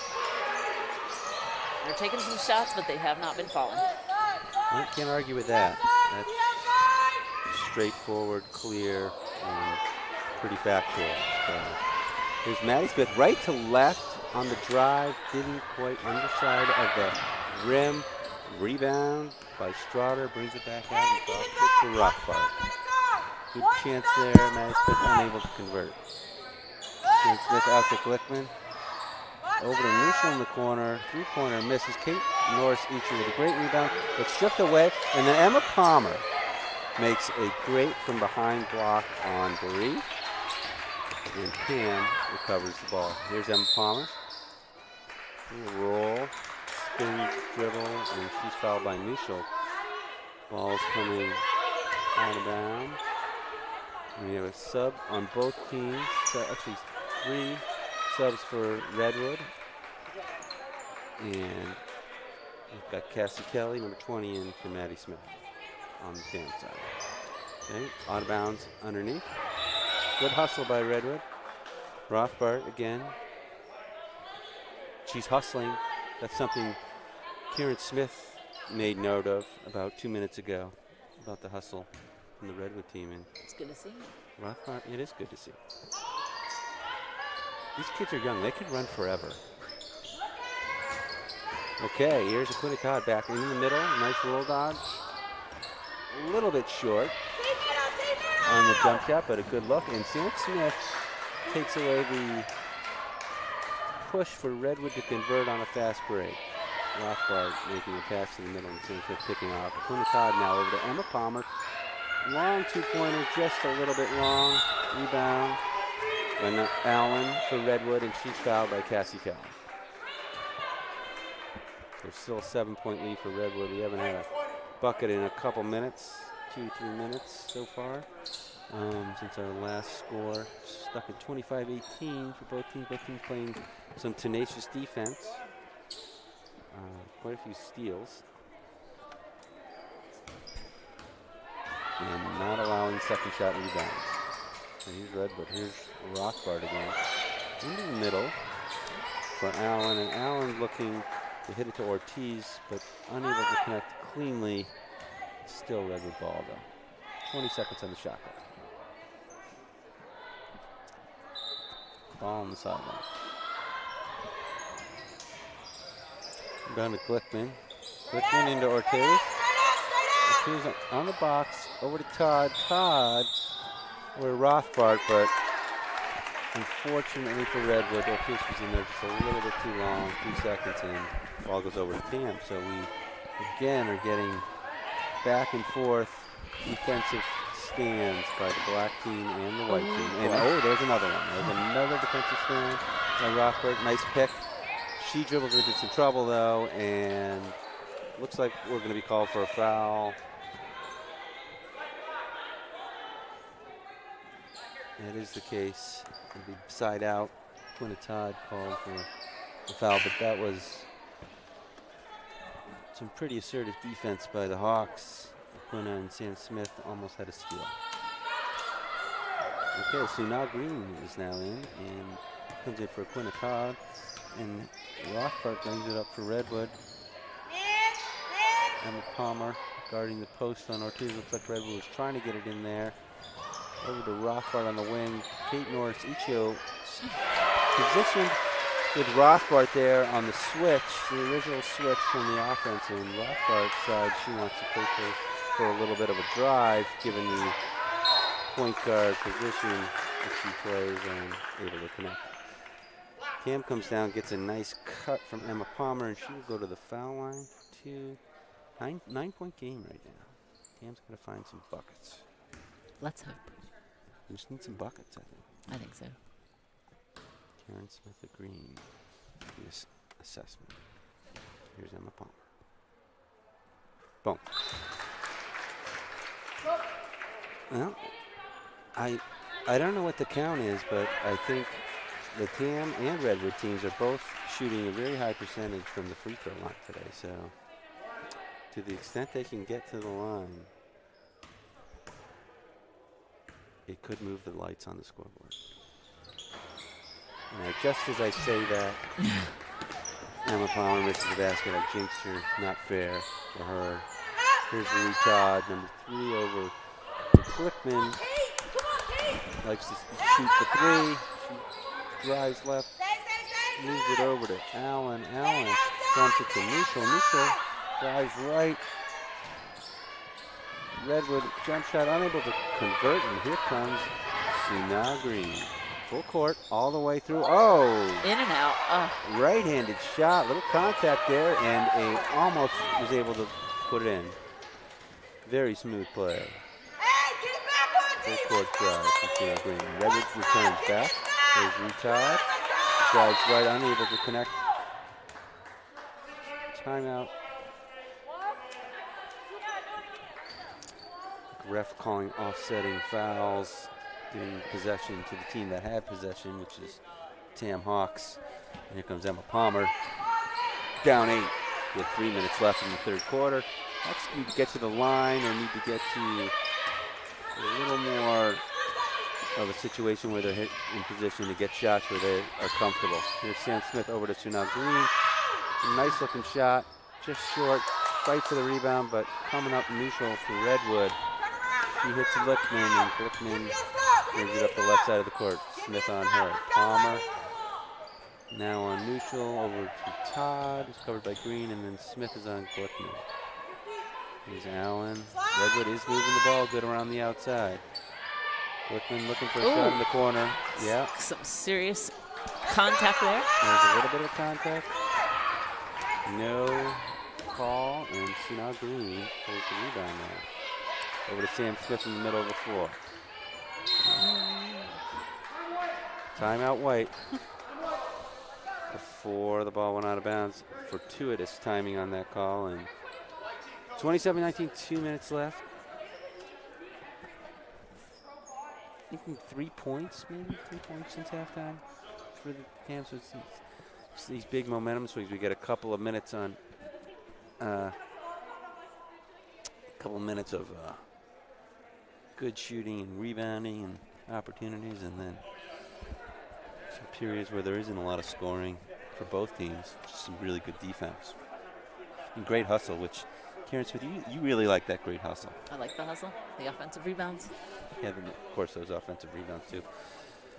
They're taking some shots, but they have not been falling. I can't argue with that. That's straightforward, clear, and pretty factual. There's Maddie Smith right to left on the drive. Didn't quite underside of the rim. Rebound by Strotter. Brings it back out and drops it to Rothbard. Good chance there. Maddie Smith unable to convert. Sam Smith out to Glickman. Over to Nushel in the corner. Three-pointer misses. Kate Norris Eacher with a great rebound, but stripped away. And then Emma Palmer makes a great from behind block on Bree. And Pam recovers the ball. Here's Emma Palmer. Roll, spin, dribble, and she's fouled by Nushel. Ball's coming out of bounds. And we have a sub on both teams. So actually, 3 subs for Redwood. And we've got Cassie Kelly, number 20, in for Maddie Smith on the Pam side. Okay, out of bounds underneath. Good hustle by Redwood. Rothbart again. She's hustling. That's something Kieran Smith made note of about 2 minutes ago, about the hustle from the Redwood team. And It's good to see. Rothbart, it is good to see. These kids are young. They could run forever. Okay, here's Aquinnacott back in the middle. Nice roll dodge. A little bit short on the jump shot, but a good look. And Sam Smith takes away the push for Redwood to convert on a fast break. Rothbard making a pass to the middle and Sam Smith picking off. Aquinnacott now over to Emma Palmer. Long two-pointer, just a little bit long. Rebound. And Allen for Redwood, and she's fouled by Cassie Kelly. There's still a 7-point lead for Redwood. We haven't had a bucket in a couple minutes, 2-3 minutes so far, since our last score. Stuck at 25-18 for both teams. Both teams playing some tenacious defense. Quite a few steals. And not allowing second shot rebounds. So here's Redwood. Here's Rothbard again. Into the middle for Allen. And Allen looking to hit it to Ortiz, but unable to connect cleanly. Still Redwood ball, though. 20 seconds on the shot clock. Ball on the sideline. Down to Glickman. Glickman into Ortiz. Ortiz on the box. Over to Todd. Todd or Rothbart, but unfortunately for Redwood, Ortiz was in there just a little bit too long. 2 seconds and ball goes over to Pam. So we again are getting back and forth defensive stands by the black team and the white team. And oh, there's another one. There's another defensive stand by Rothbart. Nice pick. She dribbles into some trouble though, and looks like we're going to be called for a foul. That is the case. It'll be side out. Aquinnacott called for the foul, but that was some pretty assertive defense by the Hawks. Aquina and Sam Smith almost had a steal. Okay, so now Green is now in and comes in for Aquinnacott, and Rothbart brings it up for Redwood. Emma Palmer guarding the post on Ortiz. Looks like Redwood was trying to get it in there. Over to Rothbart on the wing. Kate Norris Ichio positioned with Rothbart there on the switch, the original switch from the offense. And Rothbart's side, she wants to play for a little bit of a drive, given the point guard position that she plays and able to connect. Cam comes down, gets a nice cut from Emma Palmer, and she will go to the foul line. 9-point game right now. Cam's going to find some buckets. Let's hope. We just need some buckets, I think. I think so. Karen Smith agreeing with this assessment. Here's Emma Palmer. Boom. Well, I don't know what the count is, but I think the Tam and Redwood teams are both shooting a very high percentage from the free throw line today. So to the extent they can get to the line, it could move the lights on the scoreboard. Now, just as I say that, Emma Palmer misses the basket. I jinxed her. Not fair for her. Here's Lee Todd, number 3, over to Glickman. Likes to shoot the 3. She drives left, moves it over to Allen. Allen dumps it to Nushel. Nushel drives right. Redwood jump shot unable to convert, and here comes Suna Green Full court, all the way through. Oh! In and out. Right-handed shot, little contact there, and almost was able to put it in. Very smooth play. Hey, get it back on Full team. court Let's go, drive from ladies. Tina Green. Redwood returns back. There's Retard. Let's go. Drives right, unable to connect. Timeout. Ref calling offsetting fouls, giving possession to the team that had possession, which is Tam Hawks. And here comes Emma Palmer. Down 8 with 3 minutes left in the third quarter. Hawks need to get to the line or need to get to a little more of a situation where they're in position to get shots where they are comfortable. Here's Sam Smith over to Sunal Green. Nice looking shot, just short. Fight for the rebound, but coming up neutral for Redwood. She hits Lickman, and Lickman brings it up the left side of the court. Smith on her. Palmer now on neutral over to Todd. It's covered by Green, and then Smith is on Glickman. Here's Allen. Redwood is moving the ball good around the outside. Glickman looking for a shot in the corner. Yeah. Some serious contact there. There's a little bit of contact. No call, and Sunal Green pulls the rebound now. Over to Sam Smith in the middle of the floor. Timeout White. Before the ball went out of bounds. Fortuitous timing on that call. And 27-19, 2 minutes left. Thinking 3 points, maybe 3 points since halftime for the Cams. So it's these big momentum swings. We get a couple of minutes on, of good shooting and rebounding and opportunities, and then some periods where there isn't a lot of scoring for both teams. Just some really good defense and great hustle, which Karen Smith, you really like that great hustle. I like the hustle, the offensive rebounds. Yeah, then of course those offensive rebounds too.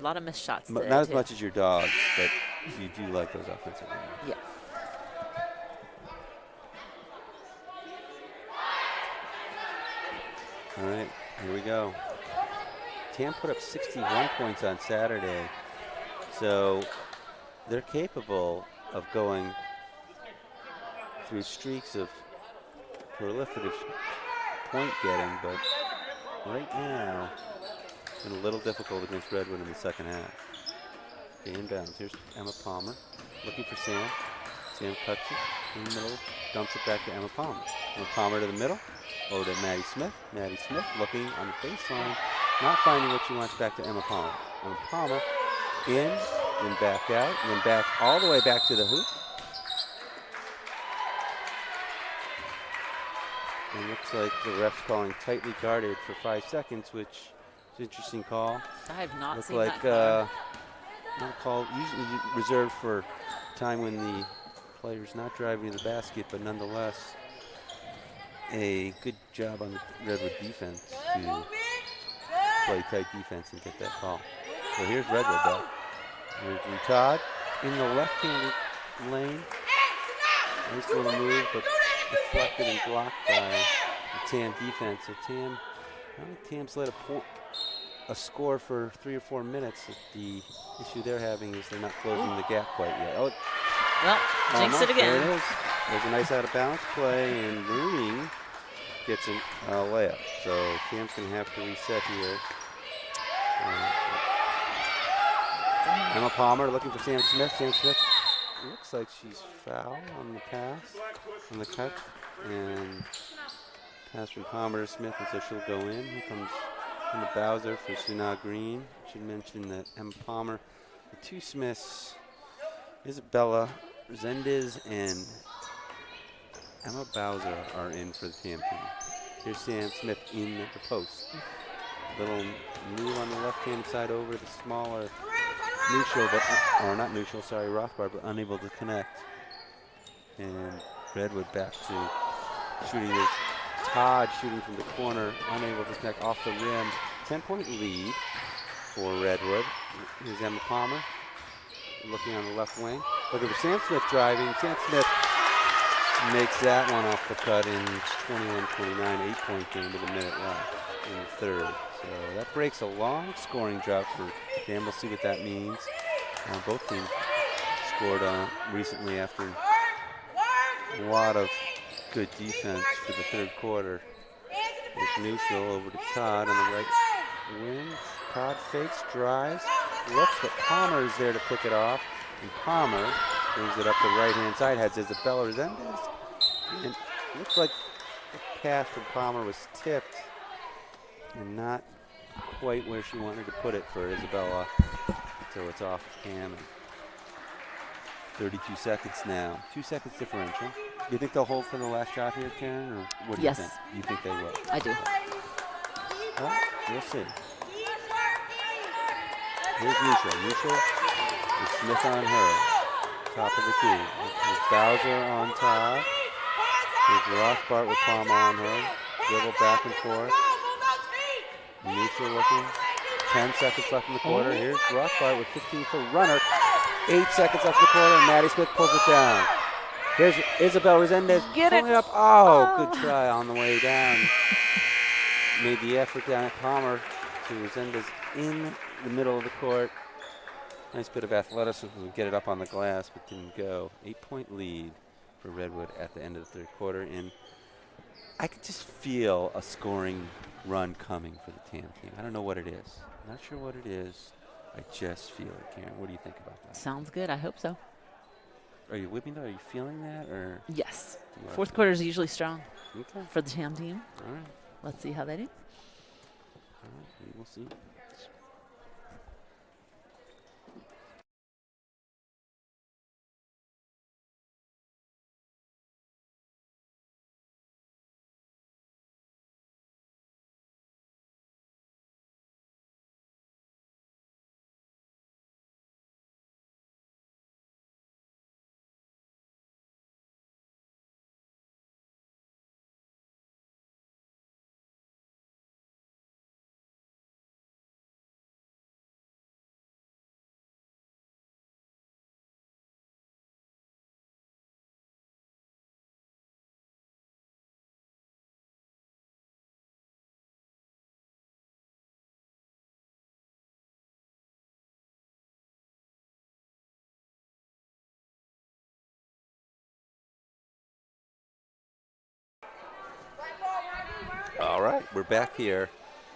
A lot of missed shots. Not as much as your dogs, but you do like those offensive rebounds. Yeah. All right, here we go. Tam put up 61 points on Saturday, so they're capable of going through streaks of proliferative point getting, but right now it's been a little difficult against Redwood in the second half. Okay, inbounds. Here's Emma Palmer looking for Sam. Sam cuts it in the middle, dumps it back to Emma Palmer. Emma Palmer to the middle, over to Maddie Smith. Maddie Smith looking on the baseline, not finding what she wants, back to Emma Palmer. Emma Palmer in, then back out, and then back all the way back to the hoop. And looks like the ref's calling tightly guarded for 5 seconds, which is an interesting call. I have not Looks seen like that not called, usually reserved for time when the player's not driving to the basket, but nonetheless a good job on the Redwood defense to play tight defense and get that call. So here's Redwood back. Here's Todd in the left-handed lane. Nice little move, but deflected and blocked by the Tam defense. So Tam, I don't think Tam's led a score for 3 or 4 minutes. The issue they're having is they're not closing the gap quite yet. Oh, well, jinx it again. There it is. There's a nice out-of-bounds play, and Rooney gets a layup. So Tam's going to have to reset here. Emma Palmer looking for Sam Smith. Sam Smith looks like she's fouled on the pass, on the cut, and pass from Palmer to Smith, and so she'll go in. Here comes Emma Bowser for Sunal Green. Should mention that Emma Palmer, the two Smiths, Isabella Resendez and Emma Bowser are in for the Tam team. Here's Sam Smith in the post. Little move on the left-hand side over to the smaller neutral, or not neutral, sorry, Rothbard, but unable to connect. And Redwood back to shooting. There's Todd shooting from the corner, unable to connect off the rim. 10-point lead for Redwood. Here's Emma Palmer looking on the left wing. Looking for Sam Smith driving. Sam Smith makes that one off the cut in 21-29, 8-point game with a minute left in the third. So that breaks a long scoring drought for Tam. We'll see what that means. Both teams scored recently after a lot of good defense for the third quarter. There's neutral over to Todd on the right wing. Todd fakes, drives, looks, but Palmer is there to pick it off. And Palmer brings it up the right-hand side, has Isabella Resendez. And it looks like the pass from Palmer was tipped and not quite where she wanted to put it for Isabella. So it's off Tam. 32 seconds now. 2 seconds differential. Do you think they'll hold for the last shot here, Karen? Or what do you think? You think they will? I do. Well, we'll see. Here's Neutral. Neutral with Smith on her. Top of the key. There's Bowser on top. There's Rothbart with Palmer on her. Dribble back and forth. Neutral looking. 10 seconds left in the quarter. Here's Rothbart with 15-foot runner. 8 seconds left in the quarter, and Maddie Smith pulls it down. Here's Isabel Resendez pulling it up. Oh, good try on the way down. Made the effort down at Palmer to Resendez in the middle of the court. Nice bit of athleticism to get it up on the glass, but didn't go. 8-point lead for Redwood at the end of the third quarter, and I could just feel a scoring run coming for the TAM team. I don't know what it is. Not sure what it is. I just feel it, Karen. What do you think about that? Sounds good. I hope so. Are you with me, though? Are you feeling that? Or Yes. Fourth quarter is usually strong okay. for the TAM team. All right. Let's see how they do. All right. We'll see. All right, we're back here.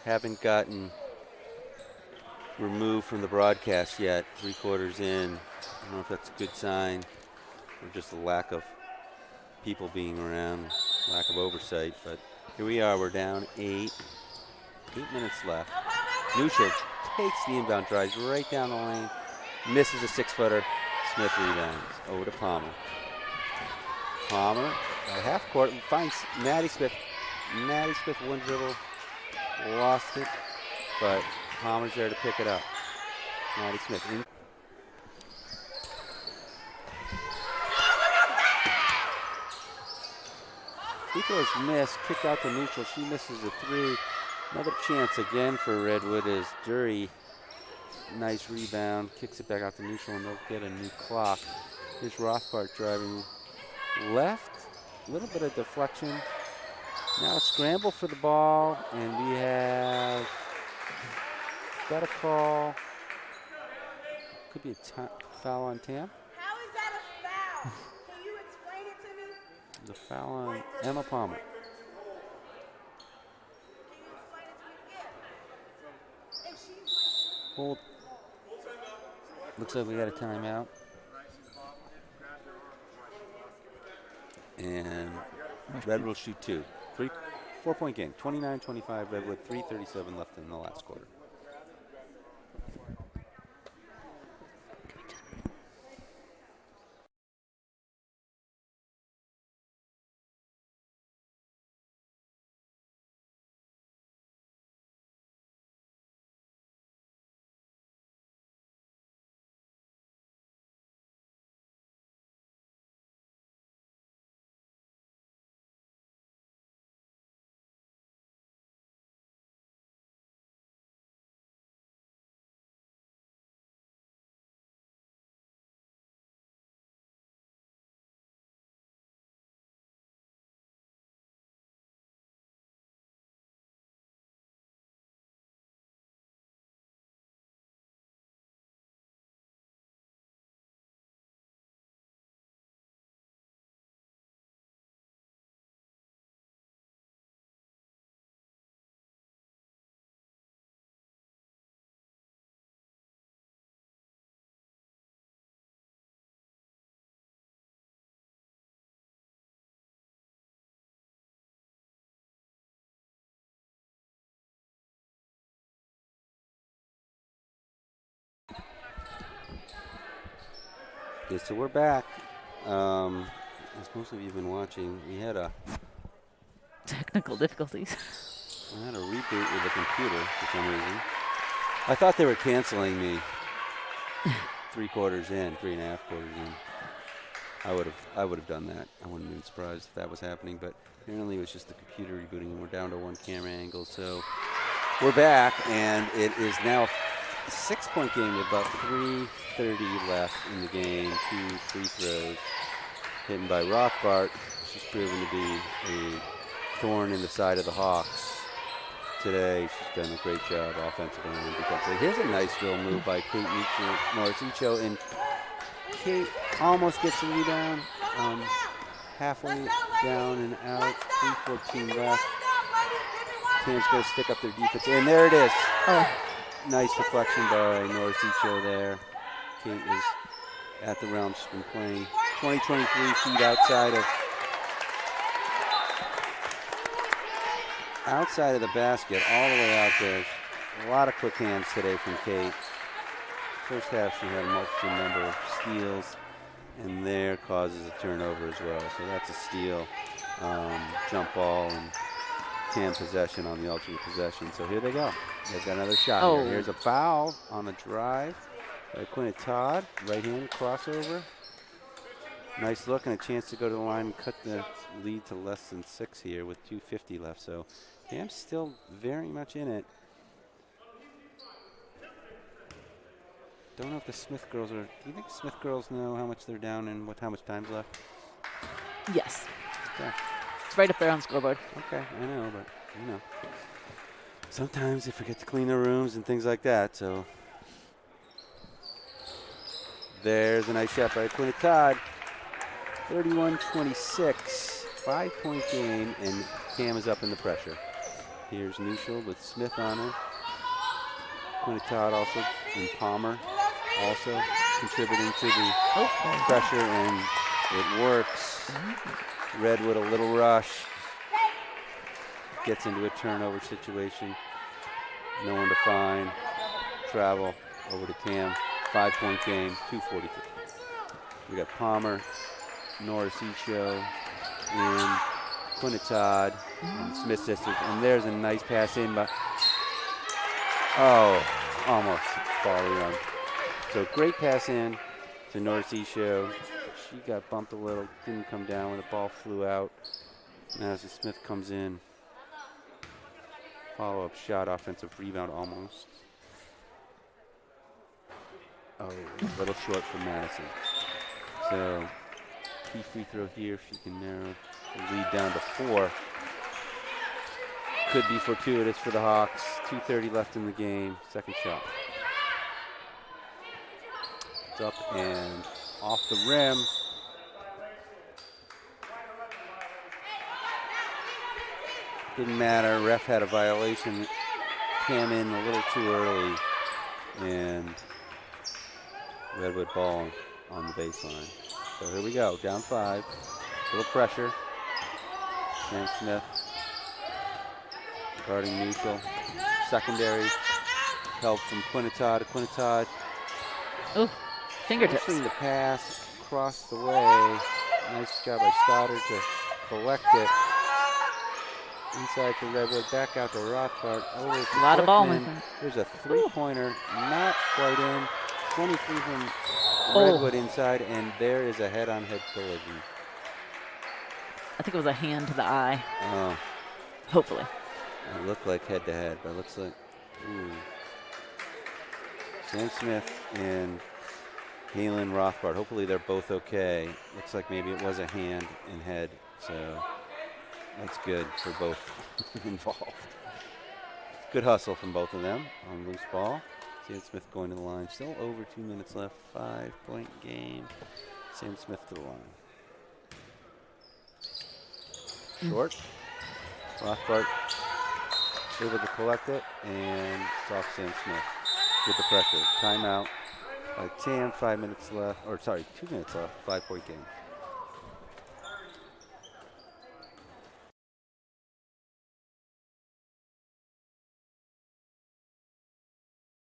Haven't gotten removed from the broadcast yet. 3 quarters in. I don't know if that's a good sign or just a lack of people being around, lack of oversight. But here we are. We're down 8. 8 minutes left. Neutral takes the inbound, drives right down the lane, misses a 6-footer. Smith rebounds over to Palmer. Palmer at half court finds Maddie Smith. Maddie Smith one dribble, lost it, but Palmer's there to pick it up. Maddie Smith. Free throw is missed, kicked out to Neutral. She misses a 3. Another chance again for Redwood as Dury, nice rebound, kicks it back out to Neutral, and they'll get a new clock. Here's Rothbart driving left, a little bit of deflection. Now a scramble for the ball, and we have got a call. Could be a foul on Tam. How is that a foul? Can you explain it to me? The foul on Emma Palmer. Can you explain it to me? Yeah. If she's Hold. Looks like we got a timeout. And Redwood will shoot 2. 4-point game. 29-25 Redwood. 3:37 left in the last quarter. Okay, so we're back. As most of you have been watching, we had a Technical difficulties. reboot with the computer for some reason. I thought they were canceling me 3 quarters in, 3.5 quarters in. I would have done that. I wouldn't have been surprised if that was happening, but apparently it was just the computer rebooting, and we're down to 1 camera angle. So we're back, and it is now a 6-point game with about 3:30 left in the game. 2 free throws hidden by Rothbart. She's proven to be a thorn in the side of the Hawks today. She's done a great job offensively and defensively. Here's a nice little move by Kate Norris-Echo, and Kate almost gets the rebound, halfway down and out, 3:14 left. Tam's going to stick up their defense, and there it is. Oh. Nice deflection by Norris-Echo there. Kate is at the realm. She's been playing 23 feet outside of the basket, all the way out there. A lot of quick hands today from Kate. First half, she had a multiple number of steals, and there causes a turnover as well. So that's a steal, jump ball, and Tam possession on the alternate possession. So here they go. They've got another shot here. Here's a foul on a drive by Quinna Todd. Right-hand crossover. Nice look and a chance to go to the line and cut the lead to less than 6 here with 2:50 left. So Tam's still very much in it. Don't know if the Smith girls are. Do you think Smith girls know how much they're down and how much time's left? Yes. Okay. It's right up there on the scoreboard. Okay, I know, but sometimes they forget to clean their rooms and things like that. So there's a nice shot by Quinna Todd. 31-26, 5-point game, and Cam is up in the pressure. Here's Neuschel with Smith on her. Quinna Todd also, and Palmer also contributing to the pressure, and it works. Redwood, a little rush. Gets into a turnover situation. No one to find. Travel over to Tam. 5-point game, 2:43. We got Palmer, Norris-Echo, and Quinna Todd, and Smith sisters. And there's a nice pass in, but almost falling on. So great pass in to Norris-Echo. She got bumped a little, didn't come down when the ball flew out. Now as Smith comes in, follow-up shot, offensive rebound almost. A little short for Madison. So key free throw here, if she can narrow the lead down to 4. Could be fortuitous for the Hawks. 2:30 left in the game. Second shot. It's up and off the rim. Didn't matter. Ref had a violation. Came in a little too early, and Redwood ball on the baseline. So here we go. Down 5. Little pressure. Sam Smith guarding Neuschel. Secondary help from Quinna Todd. Quinna Todd. Oh, fingertips. Forcing the pass across the way. Nice job by Stoddard to collect it. Inside for Redwood. Back out to Rothbart. Over to a lot of ball Portman. movement. There's a 3-pointer. Not quite in. 23 from Redwood inside, and there is a head-on-head collision. I think it was a hand to the eye. Oh. Hopefully. It looked like head-to-head, but it looks like, Sam Smith and Halen Rothbart. Hopefully they're both okay. Looks like maybe it was a hand and head, so that's good for both involved. Good hustle from both of them on loose ball. Sam Smith going to the line. Still over 2 minutes left. 5-point game. Sam Smith to the line. Short. Rothbart able to collect it, and it's off Sam Smith with the pressure. Timeout by Tam. 5 minutes left. Or sorry, 2 minutes left. 5-point game.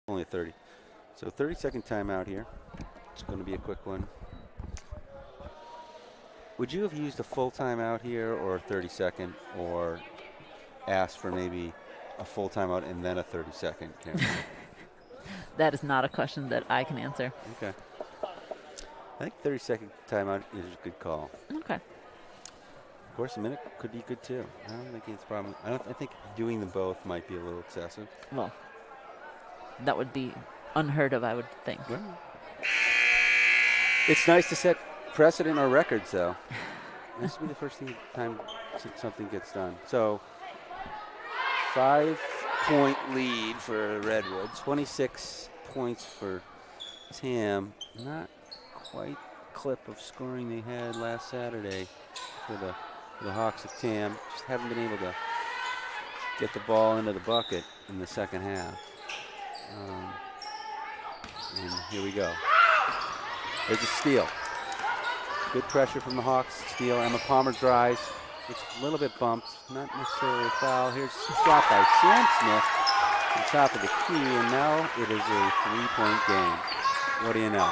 Only 30. So 30-second timeout here. It's going to be a quick one. Would you have used a full timeout here or a 30-second, or asked for maybe a full timeout and then a 30-second, Karen? That is not a question that I can answer. Okay. I think 30-second timeout is a good call. Okay. Of course, a minute could be good too. I don't think it's a problem. I think doing them both might be a little excessive. Well, that would be unheard of, I would think. Well, it's nice to set precedent or records, though. This will be the first time something gets done. So, 5-point lead for Redwood. 26 points for Tam. Not quite clip of scoring they had last Saturday for the Hawks of Tam. Just haven't been able to get the ball into the bucket in the second half. And here we go. There's a steal. Good pressure from the Hawks. Steal. Emma Palmer drives. It's a little bit bumped. Not necessarily a foul. Here's a shot by Sam Smith on top of the key, and now it is a 3-point game. What do you know?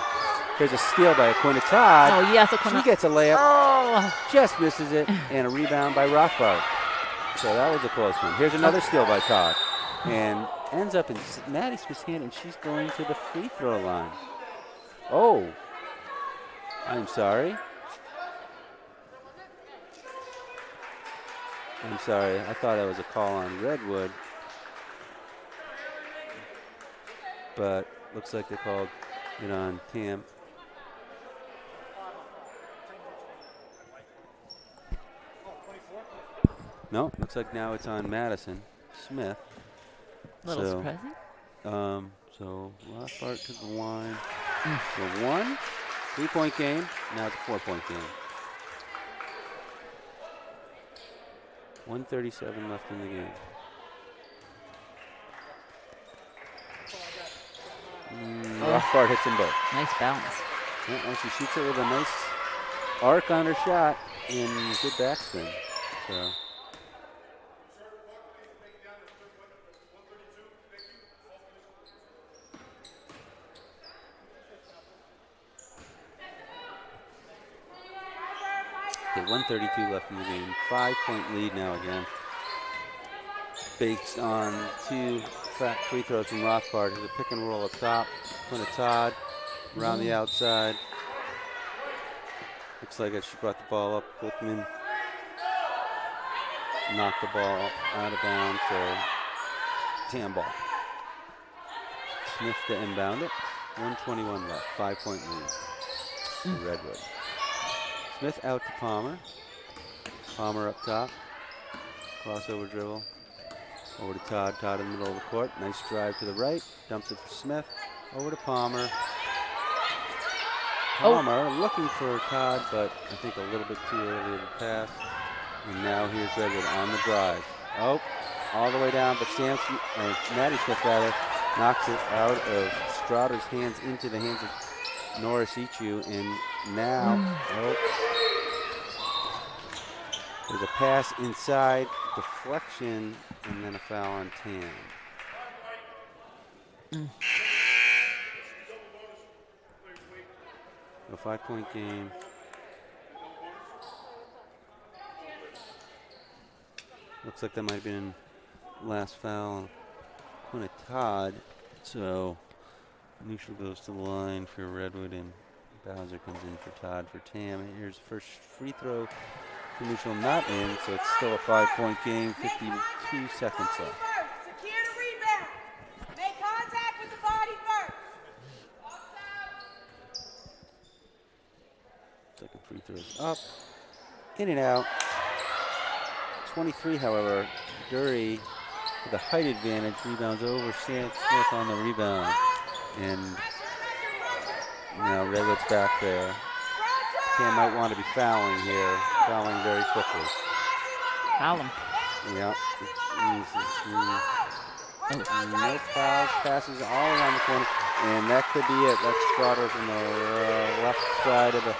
Here's a steal by Aquina Todd. Oh, yes, She gets a layup. Oh. Just misses it, and a rebound by Rothbard. So that was a close one. Here's another steal by Todd, and ends up in Maddie Smith's hand, and she's going to the free throw line. Oh, I'm sorry. I'm sorry. I thought that was a call on Redwood, but looks like they called it on Tam. No, looks like now it's on Madison Smith. Little surprising. So Rothbard to the line. So 1 3-point game. Now it's a 4-point game. 1:37 left in the game. Rothbard hits them both. Nice bounce. Yeah, and she shoots it with a nice arc on her shot and good backspin. So. Okay, 1:32 left in the game. 5-point lead now again. Based on 2 free throws from Rothbard. There's a pick and roll up top. Quinta Todd around the outside. Looks like she brought the ball up. Whitman knocked the ball out of bounds. So Tam ball. Smith to inbound it. 1:21 left. 5-point lead for Redwood. Smith out to Palmer. Palmer up top. Crossover dribble. Over to Todd. Todd in the middle of the court. Nice drive to the right. Dumps it for Smith. Over to Palmer. Palmer looking for Todd, but I think a little bit too early of a pass. And now here's Redwood on the drive. Oh, all the way down, but Maddie Smith rather knocks it out of Strauder's hands into the hands of Norris Ichu, and now there's a pass inside, deflection, and then a foul on Tam. A 5-point game. Looks like that might have been last foul. Quinta Todd. So neutral goes to the line for Redwood, and Bowser comes in for Todd for Tam. And here's the first free throw for neutral, not in, so it's still a 5-point game. 52 seconds left. Secure the rebound. Make contact with the body first. Second free throw's up, in and out. 23, however, Dury with a height advantage, rebounds over Sam Smith on the rebound. And now Redwood's back there. Tam might want to be fouling here, fouling very quickly. Foul him. Yeah. No fouls, passes all around the corner, and that could be it. That's Strauder from the left side of the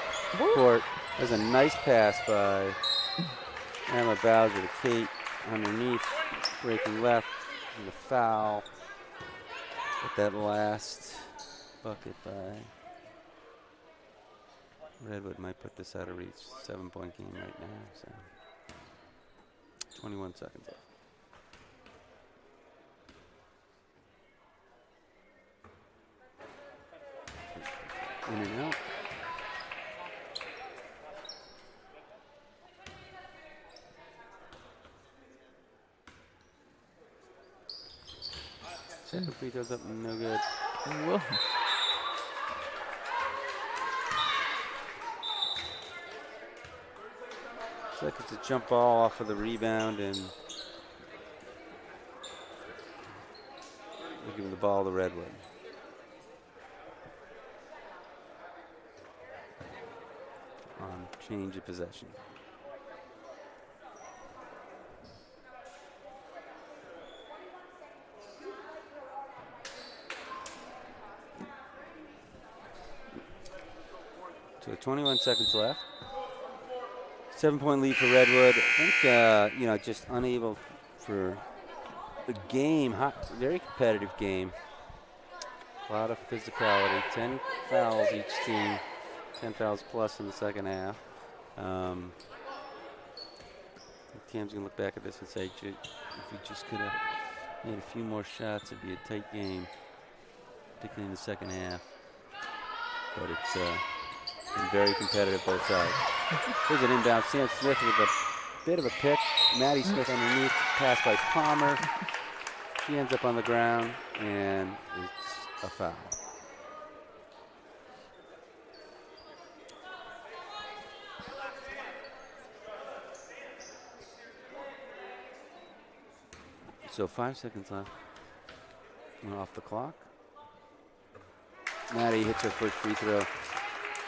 court. There's a nice pass by Emma Bowser to Kate underneath, breaking left, and the foul. But that last bucket by Redwood might put this out of reach. 7-point game right now. So 21 seconds left. In and out. Second free throws up, no good. Whoa. Looks like it's a jump ball off of the rebound, and we're giving the ball to Redwood. On change of possession. So 21 seconds left. 7-point lead for Redwood. I think, just unable for the game. Very competitive game. A lot of physicality. 10 fouls each team. 10 fouls plus in the second half. Tam's going to look back at this and say, if we just could have made a few more shots, it'd be a tight game, particularly in the second half. But it's been very competitive both sides. Here's an inbound. Sam Smith with a bit of a pick. Maddie Smith underneath. Pass by Palmer. She ends up on the ground, and it's a foul. So 5 seconds left. Off the clock. Maddie hits her first free throw.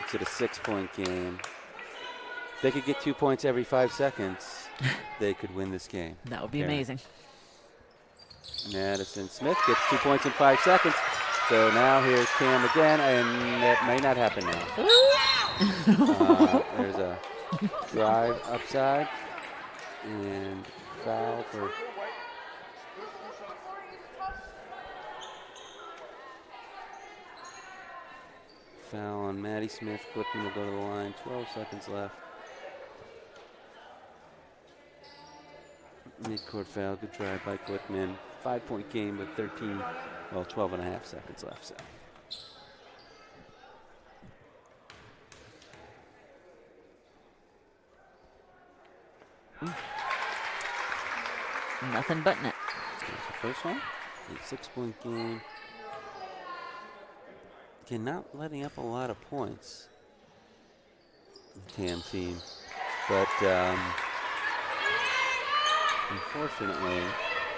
It's at a 6-point game. If they could get 2 points every 5 seconds, they could win this game. That would be amazing. Madison Smith gets 2 points in 5 seconds. So now here's Cam again, and that may not happen now. There's a drive upside and foul for foul on Maddie Smith. Glickman will go to the line. 12 seconds left. Midcourt foul. Good drive by Glickman. 5-point game with 12 and a half seconds left. So. Nothing but net. There's the first one. A 6-point game. Again, not letting up a lot of points. The TAM team. But unfortunately,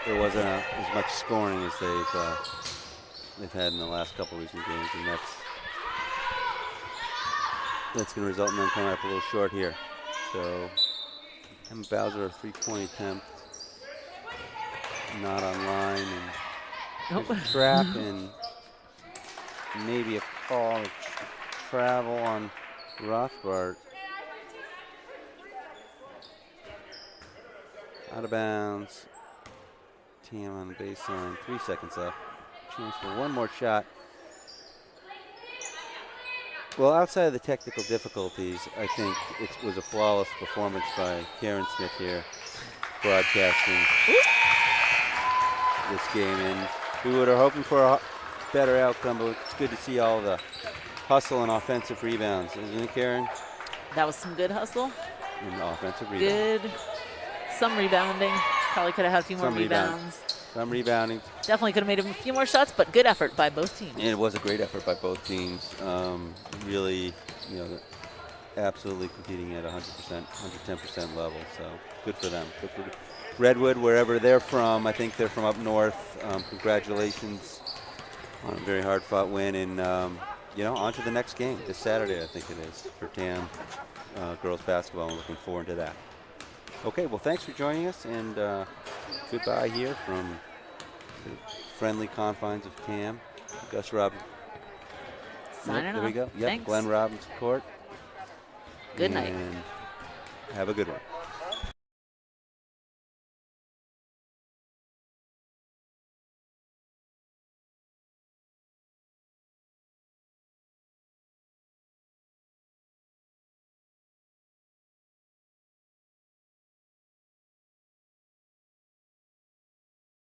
there wasn't as much scoring as they've had in the last couple of recent games, and that's going to result in them coming up a little short here. So, Emma Bowser, a 3-point attempt, not online, and there's a trap, and maybe a call of travel on Rothbart. Out of bounds. Tam on the baseline. 3 seconds left. Chance for one more shot. Well, outside of the technical difficulties, I think it was a flawless performance by Karen Smith here, broadcasting this game. And we were hoping for a better outcome, but it's good to see all the hustle and offensive rebounds. Isn't it, Karen? That was some good hustle. And offensive rebounds. Good. Some rebounding. Probably could have had a few more rebounds. Some rebounding. Definitely could have made a few more shots, but good effort by both teams. And it was a great effort by both teams. Really, absolutely competing at 100%, 110% level. So good for them. Good for Redwood, wherever they're from. I think they're from up north. Congratulations on a very hard-fought win. And, on to the next game this Saturday, I think it is, for TAM girls basketball. I'm looking forward to that. Okay, well, thanks for joining us, and goodbye here from the friendly confines of TAM. Gus Robbins. Signing there off. we go. Yep, Thanks. Glenn Robbins Court. Good night. And have a good one.